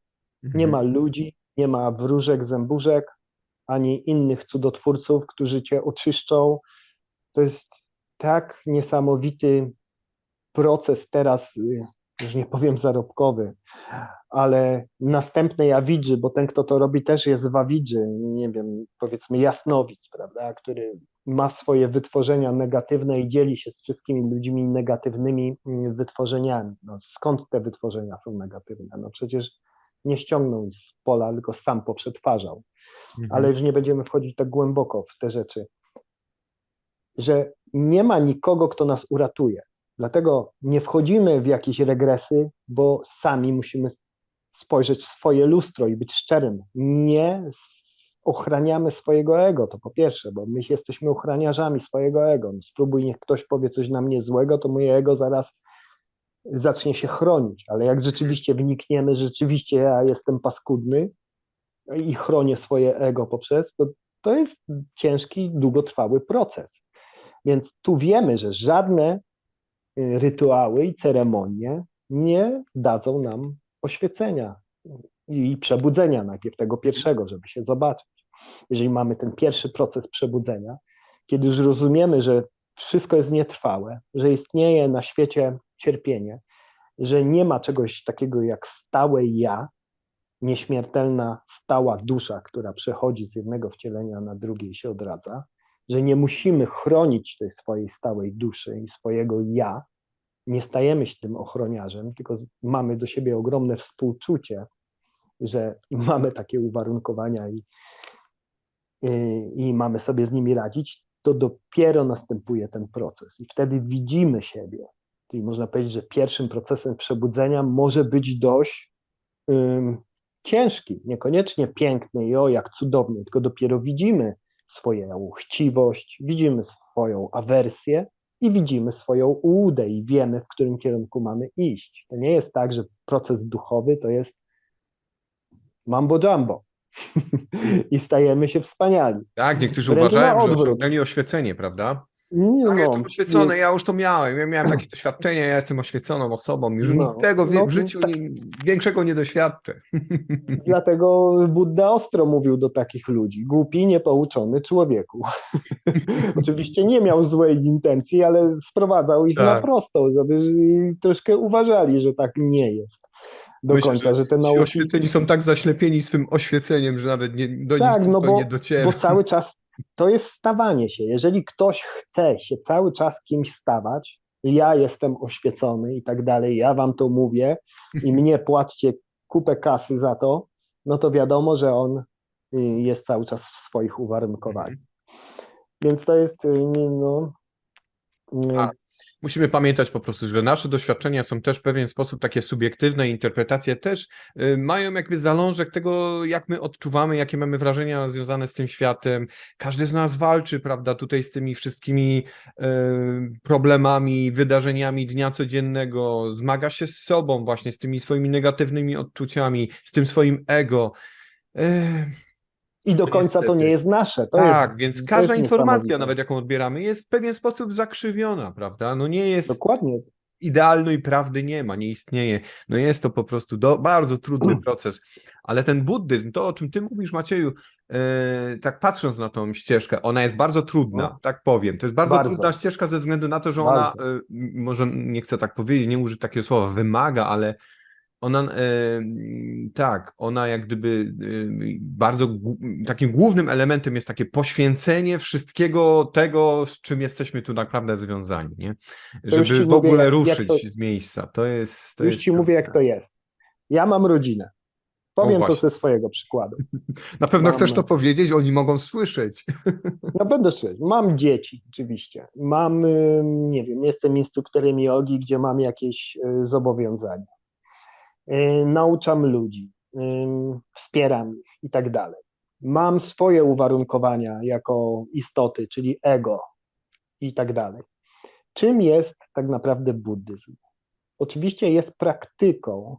Nie ma ludzi, nie ma wróżek, zęburzek, ani innych cudotwórców, którzy cię oczyszczą. To jest tak niesamowity proces teraz, już nie powiem zarobkowy, ale następnej Awidży, bo ten, kto to robi, też jest w Awidży, nie wiem, powiedzmy jasnowic, prawda, który ma swoje wytworzenia negatywne i dzieli się z wszystkimi ludźmi negatywnymi wytworzeniami. No, skąd te wytworzenia są negatywne? No przecież nie ściągnął z pola, tylko sam poprzetwarzał. Ale już nie będziemy wchodzić tak głęboko w te rzeczy, że nie ma nikogo, kto nas uratuje. Dlatego nie wchodzimy w jakieś regresy, bo sami musimy spojrzeć w swoje lustro i być szczerym. Nie ochraniamy swojego ego, to po pierwsze, bo my jesteśmy ochraniarzami swojego ego. No spróbuj, niech ktoś powie coś na mnie złego, to moje ego zaraz zacznie się chronić, ale jak rzeczywiście wnikniemy, rzeczywiście ja jestem paskudny i chronię swoje ego poprzez, to jest ciężki, długotrwały proces. Więc tu wiemy, że żadne rytuały i ceremonie nie dadzą nam oświecenia i przebudzenia najpierw tego pierwszego, żeby się zobaczyć. Jeżeli mamy ten pierwszy proces przebudzenia, kiedy już rozumiemy, że wszystko jest nietrwałe, że istnieje na świecie cierpienie, że nie ma czegoś takiego jak stałe ja, nieśmiertelna, stała dusza, która przechodzi z jednego wcielenia na drugie i się odradza, że nie musimy chronić tej swojej stałej duszy i swojego ja, nie stajemy się tym ochroniarzem, tylko mamy do siebie ogromne współczucie, że mamy takie uwarunkowania i mamy sobie z nimi radzić, to dopiero następuje ten proces. I wtedy widzimy siebie. Czyli można powiedzieć, że pierwszym procesem przebudzenia może być dość ciężki, niekoniecznie piękny i o jak cudowny, tylko dopiero widzimy swoją chciwość, widzimy swoją awersję i widzimy swoją ułudę i wiemy, w którym kierunku mamy iść. To nie jest tak, że proces duchowy to jest mambo jumbo i stajemy się wspaniali.
Tak, niektórzy
Wręcz na
uważają, że
odwrót.
osiągnęli oświecenie, prawda?
Nie
Tak, jestem
no,
oświecony, ja już to miałem. Ja miałem takie doświadczenie, ja jestem oświeconą osobą. Już
no,
niczego
no,
w życiu większego nie doświadczę.
dlatego Budda ostro mówił do takich ludzi. Głupi, niepouczony człowieku. Oczywiście nie miał złej intencji, ale sprowadzał ich na
Tak.
prosto, żeby troszkę uważali, że tak nie jest do
Myślę, że
końca, że te
ci
nauki.
oświeceni są tak zaślepieni swym oświeceniem, że nawet do nich
Tak, no
to nie
bo
dociera.
cały czas to jest stawanie się. Jeżeli ktoś chce się cały czas kimś stawać, ja jestem oświecony i tak dalej, ja wam to mówię i mnie płaccie kupę kasy za to, no to wiadomo, że on jest cały czas w swoich uwarunkowaniach.
Mhm.
Więc to jest, no,
A musimy pamiętać po prostu, że nasze doświadczenia są też w pewien sposób takie subiektywne, interpretacje też mają jakby zalążek tego, jak my odczuwamy, jakie mamy wrażenia związane z tym światem. Każdy z nas walczy, prawda, tutaj z tymi wszystkimi problemami, wydarzeniami dnia codziennego, zmaga się z sobą właśnie, z tymi swoimi negatywnymi odczuciami, z tym swoim ego. E,
i do
no
końca to nie
niestety.
jest nasze.
Tak, więc
To
każda
jest
informacja,
niesamowite.
nawet jaką odbieramy, jest w pewien sposób zakrzywiona, prawda? No nie jest
Dokładnie.
idealnej prawdy nie ma, nie istnieje. No jest to po prostu bardzo trudny proces. Ale ten buddyzm, to o czym ty mówisz, Macieju, tak patrząc na tą ścieżkę, ona jest bardzo trudna,
No,
tak powiem. To jest bardzo trudna
bardzo,
ścieżka ze względu na to, że ona,
bardzo.
może nie chcę tak powiedzieć, nie użyć takiego słowa, wymaga, ale ona, tak, ona jak gdyby bardzo takim głównym elementem jest takie poświęcenie wszystkiego tego, z czym jesteśmy tu naprawdę związani, nie?
To już
Żeby
ci
w
mówię,
ogóle
jak to,
ruszyć z miejsca. To
już
jest
ci mówię, jak
trudne.
to jest. Ja mam rodzinę.
O
Powiem to
właśnie.
ze swojego przykładu.
Na pewno chcesz to
Mam,
powiedzieć, oni mogą słyszeć.
no będę szczery, mam dzieci, oczywiście. Mam, nie wiem, jestem instruktorem jogi, gdzie mam jakieś zobowiązania. Nauczam ludzi, wspieram ich i tak dalej. Mam swoje uwarunkowania jako istoty, czyli ego i tak dalej. Czym jest tak naprawdę buddyzm? Oczywiście jest praktyką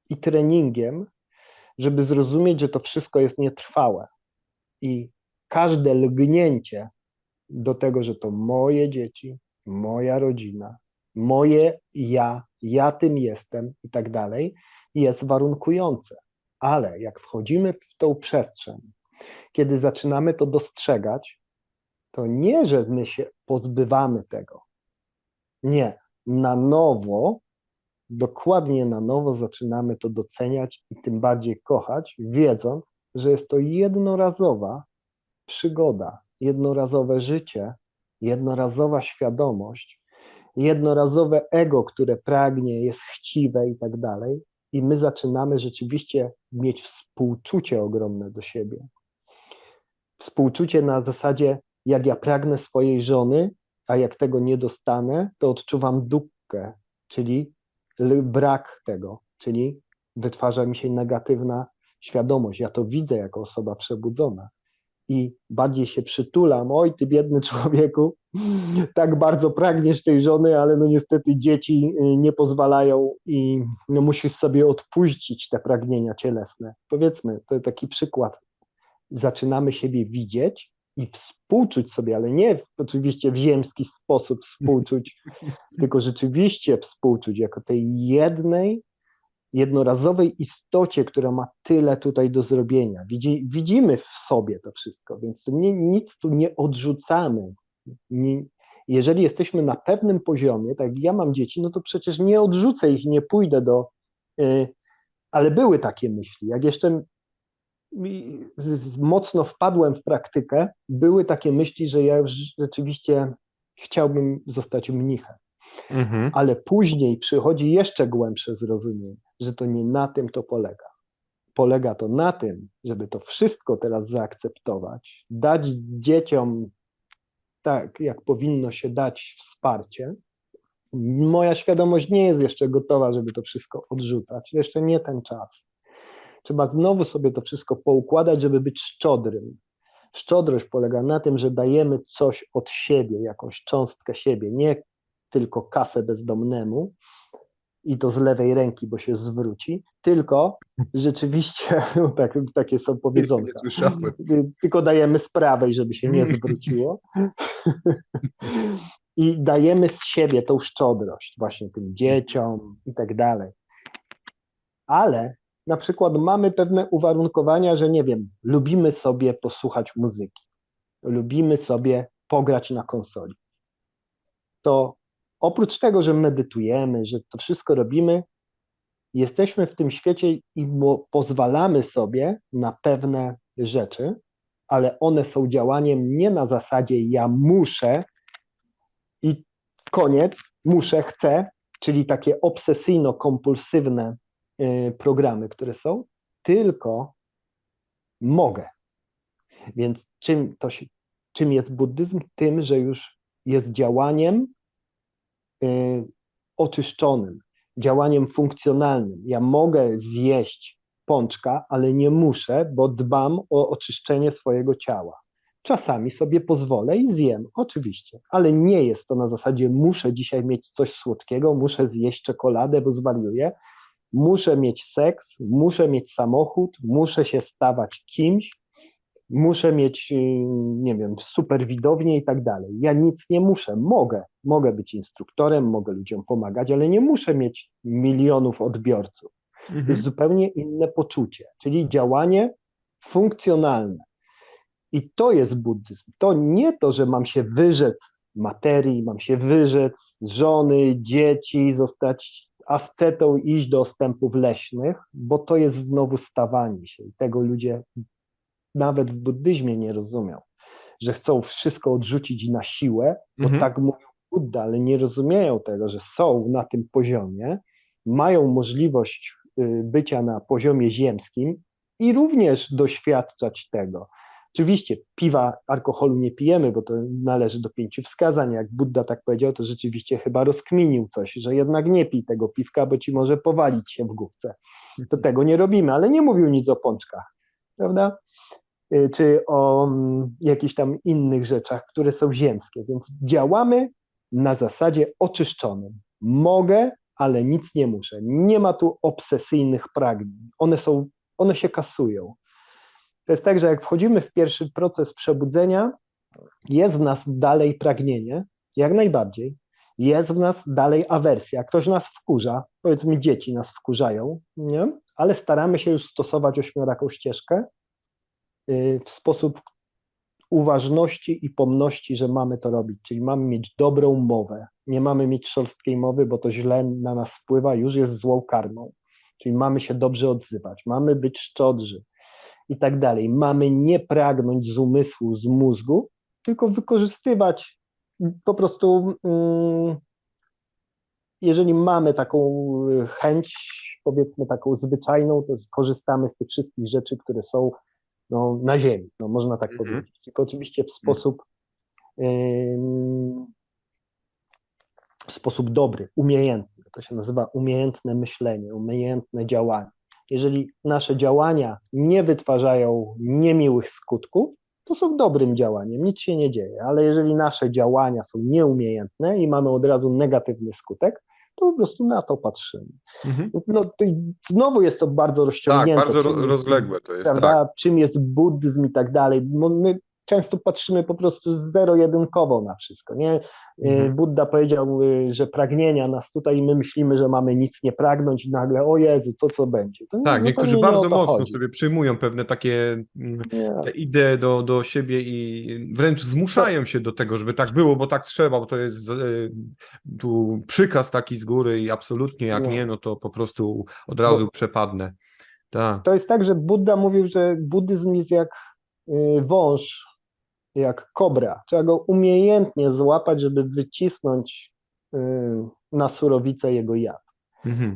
i treningiem, żeby zrozumieć, że to wszystko jest nietrwałe i każde lgnięcie do tego, że to moje dzieci, moja rodzina, moje ja tym jestem i tak dalej, jest warunkujące. Ale jak wchodzimy w tą przestrzeń, kiedy zaczynamy to dostrzegać, to nie, że my się pozbywamy tego. Nie. Na nowo, dokładnie na nowo zaczynamy to doceniać i tym bardziej kochać, wiedząc, że jest to jednorazowa przygoda, jednorazowe życie, jednorazowa świadomość, jednorazowe ego, które pragnie, jest chciwe i tak dalej. I my zaczynamy rzeczywiście mieć współczucie ogromne do siebie. Współczucie na zasadzie, jak ja pragnę swojej żony, a jak tego nie dostanę, to odczuwam dupkę, czyli brak tego, czyli wytwarza mi się negatywna świadomość. Ja to widzę jako osoba przebudzona i bardziej się przytulam. Oj, ty biedny człowieku, tak bardzo pragniesz tej żony, ale no niestety dzieci nie pozwalają i no musisz sobie odpuścić te pragnienia cielesne. Powiedzmy, to taki przykład. Zaczynamy siebie widzieć i współczuć sobie, ale nie oczywiście w ziemski sposób współczuć, tylko rzeczywiście współczuć jako tej jednej, jednorazowej istocie, która ma tyle tutaj do zrobienia. Widzimy w sobie to wszystko, więc nic tu nie odrzucamy. Jeżeli jesteśmy na pewnym poziomie, tak jak ja mam dzieci, no to przecież nie odrzucę ich, nie pójdę do... Ale były takie myśli. Jak jeszcze mocno wpadłem w praktykę, były takie myśli, że ja już rzeczywiście chciałbym zostać mnichem.
Mhm.
Ale później przychodzi jeszcze głębsze zrozumienie, że to nie na tym to polega. Polega to na tym, żeby to wszystko teraz zaakceptować, dać dzieciom tak, jak powinno się dać wsparcie. Moja świadomość nie jest jeszcze gotowa, żeby to wszystko odrzucać. Jeszcze nie ten czas. Trzeba znowu sobie to wszystko poukładać, żeby być szczodrym. Szczodrość polega na tym, że dajemy coś od siebie, jakąś cząstkę siebie, nie tylko kasę bezdomnemu i to z lewej ręki, bo się zwróci, tylko rzeczywiście, no takie są
Jeszcze nie
powiedzonka,
słyszałem.
tylko dajemy z prawej, żeby się nie zwróciło. I dajemy z siebie tą szczodrość właśnie tym dzieciom i tak dalej. Ale na przykład mamy pewne uwarunkowania, że nie wiem, lubimy sobie posłuchać muzyki, lubimy sobie pograć na konsoli. To oprócz tego, że medytujemy, że to wszystko robimy, jesteśmy w tym świecie i pozwalamy sobie na pewne rzeczy, ale one są działaniem nie na zasadzie ja muszę i koniec, muszę, chcę, czyli takie obsesyjno-kompulsywne programy, które są, tylko mogę. Więc czym jest buddyzm? Tym, że już jest działaniem oczyszczonym, działaniem funkcjonalnym. Ja mogę zjeść pączka, ale nie muszę, bo dbam o oczyszczenie swojego ciała. Czasami sobie pozwolę i zjem, oczywiście, ale nie jest to na zasadzie muszę dzisiaj mieć coś słodkiego, muszę zjeść czekoladę, bo zwariuję, muszę mieć seks, muszę mieć samochód, muszę się stawać kimś, muszę mieć, nie wiem, super widownię i tak dalej. Ja nic nie muszę, mogę być instruktorem, mogę ludziom pomagać, ale nie muszę mieć milionów odbiorców. To jest zupełnie inne poczucie, czyli działanie funkcjonalne. I to jest buddyzm. To nie to, że mam się wyrzec materii, mam się wyrzec żony, dzieci, zostać ascetą i iść do ostępów leśnych, bo to jest znowu stawanie się. I tego ludzie nawet w buddyzmie nie rozumią, że chcą wszystko odrzucić na siłę, bo tak mówią Budda, ale nie rozumieją tego, że są na tym poziomie, mają możliwość bycia na poziomie ziemskim i również doświadczać tego. Oczywiście piwa, alkoholu nie pijemy, bo to należy do 5 wskazań. Jak Budda tak powiedział, to rzeczywiście chyba rozkminił coś, że jednak nie pij tego piwka, bo ci może powalić się w główce. To tego nie robimy, ale nie mówił nic o pączkach, prawda? Czy o jakichś tam innych rzeczach, które są ziemskie. Więc działamy na zasadzie oczyszczonym. Mogę, ale nic nie muszę. Nie ma tu obsesyjnych pragnień. One się kasują. To jest tak, że jak wchodzimy w pierwszy proces przebudzenia, jest w nas dalej pragnienie, jak najbardziej. Jest w nas dalej awersja. Ktoś nas wkurza, powiedzmy dzieci nas wkurzają, nie? Ale staramy się już stosować ośmioraką ścieżkę w sposób uważności i pomności, że mamy to robić, czyli mamy mieć dobrą mowę, nie mamy mieć szorstkiej mowy, bo to źle na nas wpływa, już jest złą karmą, czyli mamy się dobrze odzywać, mamy być szczodrzy i tak dalej, mamy nie pragnąć z umysłu, z mózgu, tylko wykorzystywać po prostu, jeżeli mamy taką chęć, powiedzmy taką zwyczajną, to korzystamy z tych wszystkich rzeczy, które są na ziemi, można tak powiedzieć. Tylko oczywiście w sposób dobry, umiejętny. To się nazywa umiejętne myślenie, umiejętne działanie. Jeżeli nasze działania nie wytwarzają niemiłych skutków, to są dobrym działaniem, nic się nie dzieje, ale jeżeli nasze działania są nieumiejętne i mamy od razu negatywny skutek, to po prostu na to patrzymy. To znowu jest to bardzo rozciągnięte.
Tak, bardzo rozległe to jest,
prawda?
tak.
Czym jest buddyzm i tak dalej. My często patrzymy po prostu zero-jedynkowo na wszystko, nie? Budda powiedział, że pragnienia nas tutaj i my myślimy, że mamy nic nie pragnąć i nagle, o Jezu, to co będzie. To
tak, niektórzy
nie
bardzo
o to
mocno
chodzi.
sobie przyjmują pewne takie te idee do siebie i wręcz zmuszają się do tego, żeby tak było, bo tak trzeba, bo to jest tu przykaz taki z góry i absolutnie jak nie, no to po prostu od razu przepadnę. Tak.
To jest tak, że Budda mówił, że buddyzm jest jak wąż, jak kobra. Trzeba go umiejętnie złapać, żeby wycisnąć na surowicę jego jad.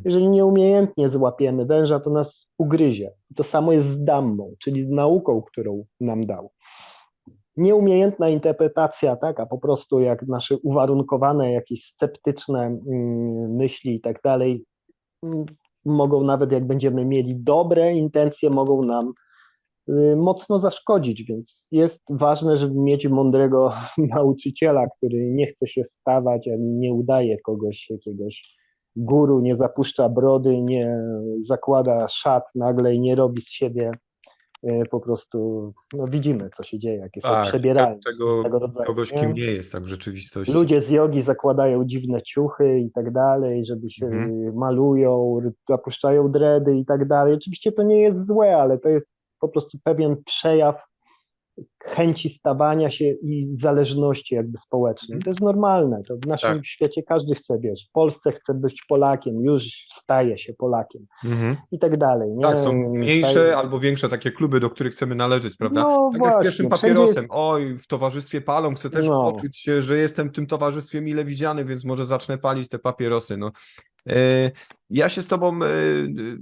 Jeżeli nieumiejętnie złapiemy węża, to nas ugryzie. To samo jest z Dhammą, czyli z nauką, którą nam dał. Nieumiejętna interpretacja, tak, a po prostu jak nasze uwarunkowane jakieś sceptyczne myśli i tak dalej, mogą nawet jak będziemy mieli dobre intencje, mogą nam mocno zaszkodzić, więc jest ważne, żeby mieć mądrego nauczyciela, który nie chce się stawać, ani nie udaje kogoś, jakiegoś guru, nie zapuszcza brody, nie zakłada szat nagle i nie robi z siebie po prostu no, widzimy, co się dzieje, jakie są
Tak,
przebieralnie
tego
tego rodzaju.
kogoś,
Nie?
kim nie jest tak w rzeczywistości.
Ludzie z jogi zakładają dziwne ciuchy i tak dalej, żeby się
Mhm.
malują, zapuszczają dredy i tak dalej. Oczywiście to nie jest złe, ale to jest po prostu pewien przejaw chęci stawania się i zależności jakby społecznej. To jest normalne. To w naszym
Tak.
świecie każdy chce, wiesz, w Polsce chce być Polakiem, już staje się Polakiem
Mhm.
i tak dalej, nie?
Tak, są mniejsze
Staje...
albo większe takie kluby, do których chcemy należeć, prawda?
No
Tak jak z pierwszym
właśnie, wszędzie
papierosem.
jest,
Oj, w towarzystwie palą, chcę też
no,
poczuć się, że jestem w tym towarzystwie mile widziany, więc może zacznę palić te papierosy. No. E, Ja się z tobą,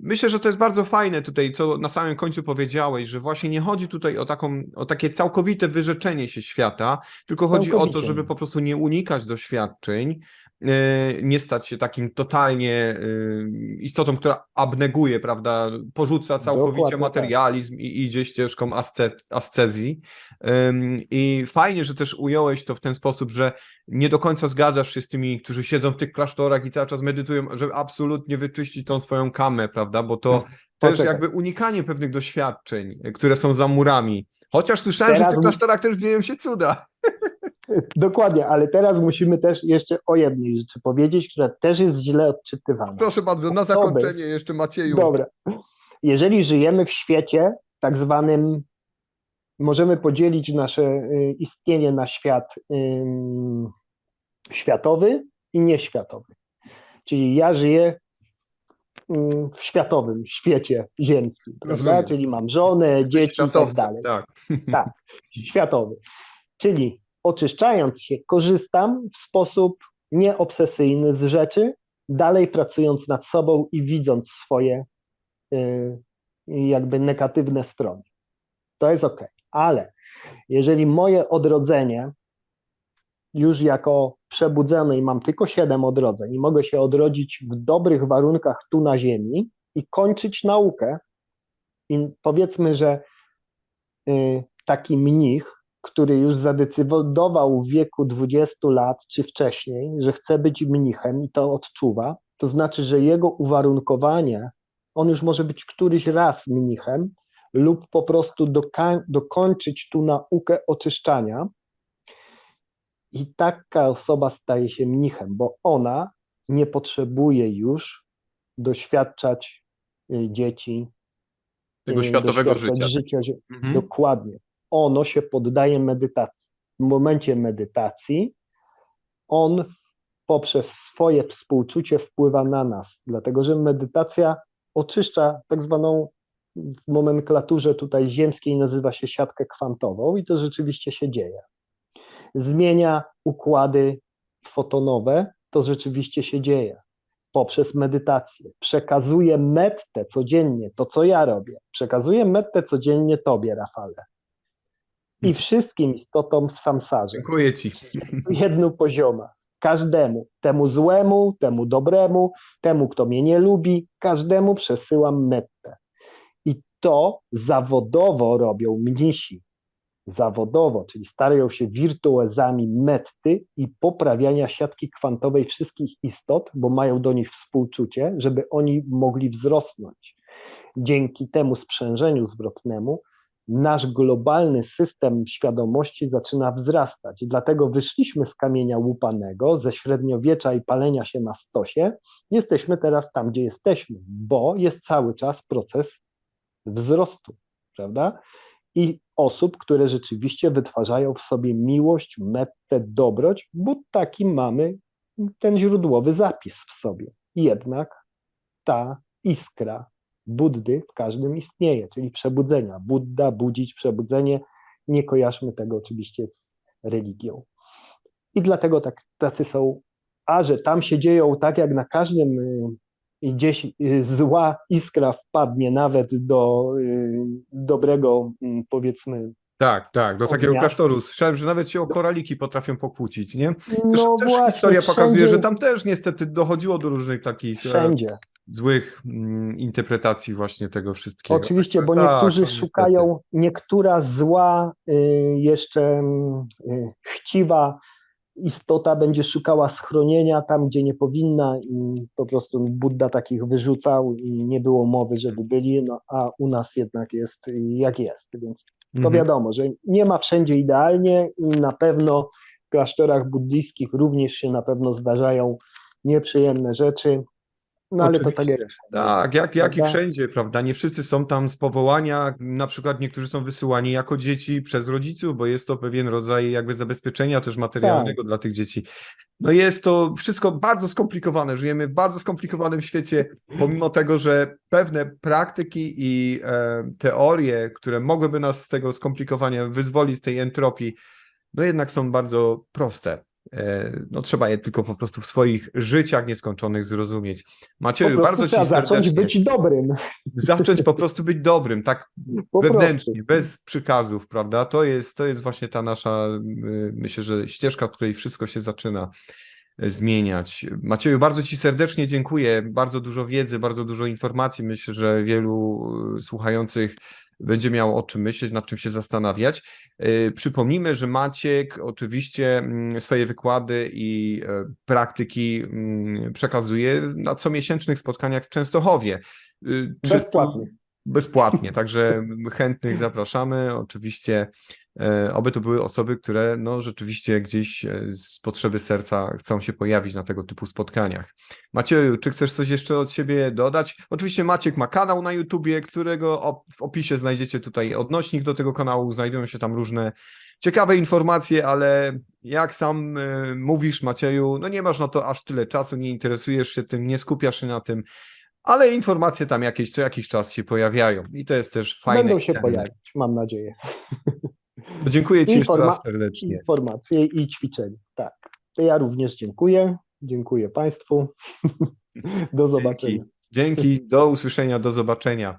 myślę, że to jest bardzo fajne tutaj, co na samym końcu powiedziałeś, że właśnie nie chodzi tutaj o takie całkowite wyrzeczenie się świata, tylko chodzi o to,
całkowicie.
żeby po prostu nie unikać doświadczeń, nie stać się takim totalnie istotą, która abneguje, prawda, porzuca całkowicie
Dokładnie tak.
materializm i idzie ścieżką ascezji. I fajnie, że też ująłeś to w ten sposób, że nie do końca zgadzasz się z tymi, którzy siedzą w tych klasztorach i cały czas medytują, żeby absolutnie wyczyścić tą swoją kamę, prawda, bo to też
Poczekaj.
jakby unikanie pewnych doświadczeń, które są za murami. Chociaż słyszałem, że w
Teraz
tych klasztorach też dzieją się cuda.
dokładnie, ale teraz musimy też jeszcze o jednej rzeczy powiedzieć, która też jest źle odczytywana.
Proszę bardzo, na
Osoby,
zakończenie jeszcze Macieju.
dobra, jeżeli żyjemy w świecie tak zwanym, możemy podzielić nasze istnienie na świat światowy i nieświatowy. Czyli ja żyję w światowym świecie ziemskim, prawda?
Rozumiem.
Czyli mam żonę,
Jesteś
dzieci i tak
światowcem,
dalej.
tak.
Tak, światowy. Czyli oczyszczając się, korzystam w sposób nieobsesyjny z rzeczy, dalej pracując nad sobą i widząc swoje jakby negatywne strony. To jest ok. Ale jeżeli moje odrodzenie już jako przebudzony i mam tylko 7 odrodzeń i mogę się odrodzić w dobrych warunkach tu na ziemi i kończyć naukę i powiedzmy, że taki mnich, który już zadecydował w wieku 20 lat czy wcześniej, że chce być mnichem i to odczuwa, to znaczy, że jego uwarunkowanie, on już może być któryś raz mnichem lub po prostu dokończyć tu naukę oczyszczania i taka osoba staje się mnichem, bo ona nie potrzebuje już doświadczać dzieci,
Tego światowego
doświadczać
życia.
życia.
Mhm.
Dokładnie. Ono się poddaje medytacji. W momencie medytacji on poprzez swoje współczucie wpływa na nas, dlatego że medytacja oczyszcza tak zwaną w nomenklaturze tutaj ziemskiej nazywa się siatkę kwantową i to rzeczywiście się dzieje. Zmienia układy fotonowe, to rzeczywiście się dzieje poprzez medytację. Przekazuję mettę codziennie, to co ja robię. Przekazuję mettę codziennie tobie, Rafale. I wszystkim istotom w samsarze.
Dziękuję ci.
Jedną pozioma. Każdemu. Temu złemu, temu dobremu, temu, kto mnie nie lubi, każdemu przesyłam mettę. I to zawodowo robią mnisi. Zawodowo, czyli starają się wirtuozami metty i poprawiania siatki kwantowej wszystkich istot, bo mają do nich współczucie, żeby oni mogli wzrosnąć. Dzięki temu sprzężeniu zwrotnemu nasz globalny system świadomości zaczyna wzrastać. I dlatego wyszliśmy z kamienia łupanego, ze średniowiecza i palenia się na stosie. Jesteśmy teraz tam, gdzie jesteśmy, bo jest cały czas proces wzrostu, prawda? I osób, które rzeczywiście wytwarzają w sobie miłość, mettę, dobroć, bo taki mamy ten źródłowy zapis w sobie. Jednak ta iskra Buddy w każdym istnieje, czyli przebudzenia. Budda, budzić, przebudzenie. Nie kojarzmy tego oczywiście z religią. I dlatego tacy są, a że tam się dzieją tak jak na każdym gdzieś zła iskra wpadnie nawet do dobrego, powiedzmy,
Tak, tak, do takiego
ognia.
klasztoru. Słyszałem, że nawet się o koraliki potrafią pokłócić, nie?
No
Też
właśnie,
historia pokazuje,
wszędzie,
że tam też niestety dochodziło do różnych takich
wszędzie.
złych interpretacji właśnie tego wszystkiego.
Oczywiście, bo
Tak,
niektórzy
no niestety.
szukają, niektóra zła, jeszcze chciwa istota będzie szukała schronienia tam, gdzie nie powinna i po prostu Budda takich wyrzucał i nie było mowy, żeby byli, no a u nas jednak jest jak jest, więc to wiadomo, że nie ma wszędzie idealnie i na pewno w klasztorach buddyjskich również się na pewno zdarzają nieprzyjemne rzeczy, no ale to tak jak
Oczywiście. Tak, jak i
prawda?
wszędzie, prawda? Nie wszyscy są tam z powołania, na przykład niektórzy są wysyłani jako dzieci przez rodziców, bo jest to pewien rodzaj jakby zabezpieczenia też materialnego dla tych dzieci. No jest to wszystko bardzo skomplikowane, żyjemy w bardzo skomplikowanym świecie, pomimo tego, że pewne praktyki i teorie, które mogłyby nas z tego skomplikowania wyzwolić, z tej entropii, no jednak są bardzo proste. No trzeba je tylko po prostu w swoich życiach nieskończonych zrozumieć.
Po
Macieju,
prostu
bardzo
trzeba
Ci
zacząć
serdecznie.
być dobrym,
Zacząć po prostu być dobrym, tak
po
wewnętrznie,
prostu.
bez przykazów, prawda? To jest właśnie ta nasza, myślę, że ścieżka, w której wszystko się zaczyna zmieniać. Macieju, bardzo Ci serdecznie dziękuję. Bardzo dużo wiedzy, bardzo dużo informacji. Myślę, że wielu słuchających będzie miało o czym myśleć, nad czym się zastanawiać. Przypomnijmy, że Maciek oczywiście swoje wykłady i praktyki przekazuje na comiesięcznych spotkaniach w Częstochowie.
Bezpłatnie.
Bezpłatnie, także chętnych zapraszamy. Oczywiście oby to były osoby, które no, rzeczywiście gdzieś z potrzeby serca chcą się pojawić na tego typu spotkaniach. Macieju, czy chcesz coś jeszcze od siebie dodać? Oczywiście Maciek ma kanał na YouTubie, którego w opisie znajdziecie tutaj odnośnik do tego kanału, znajdują się tam różne ciekawe informacje, ale jak sam mówisz, Macieju, no nie masz na to aż tyle czasu, nie interesujesz się tym, nie skupiasz się na tym, ale informacje tam jakieś co jakiś czas się pojawiają i to jest też fajne
Będą
i
się
cenne.
pojawiać, mam nadzieję.
To dziękuję Ci jeszcze raz serdecznie.
Informacje i ćwiczenia, tak. To ja również dziękuję. Dziękuję Państwu. Do zobaczenia.
Dzięki, do usłyszenia, do zobaczenia.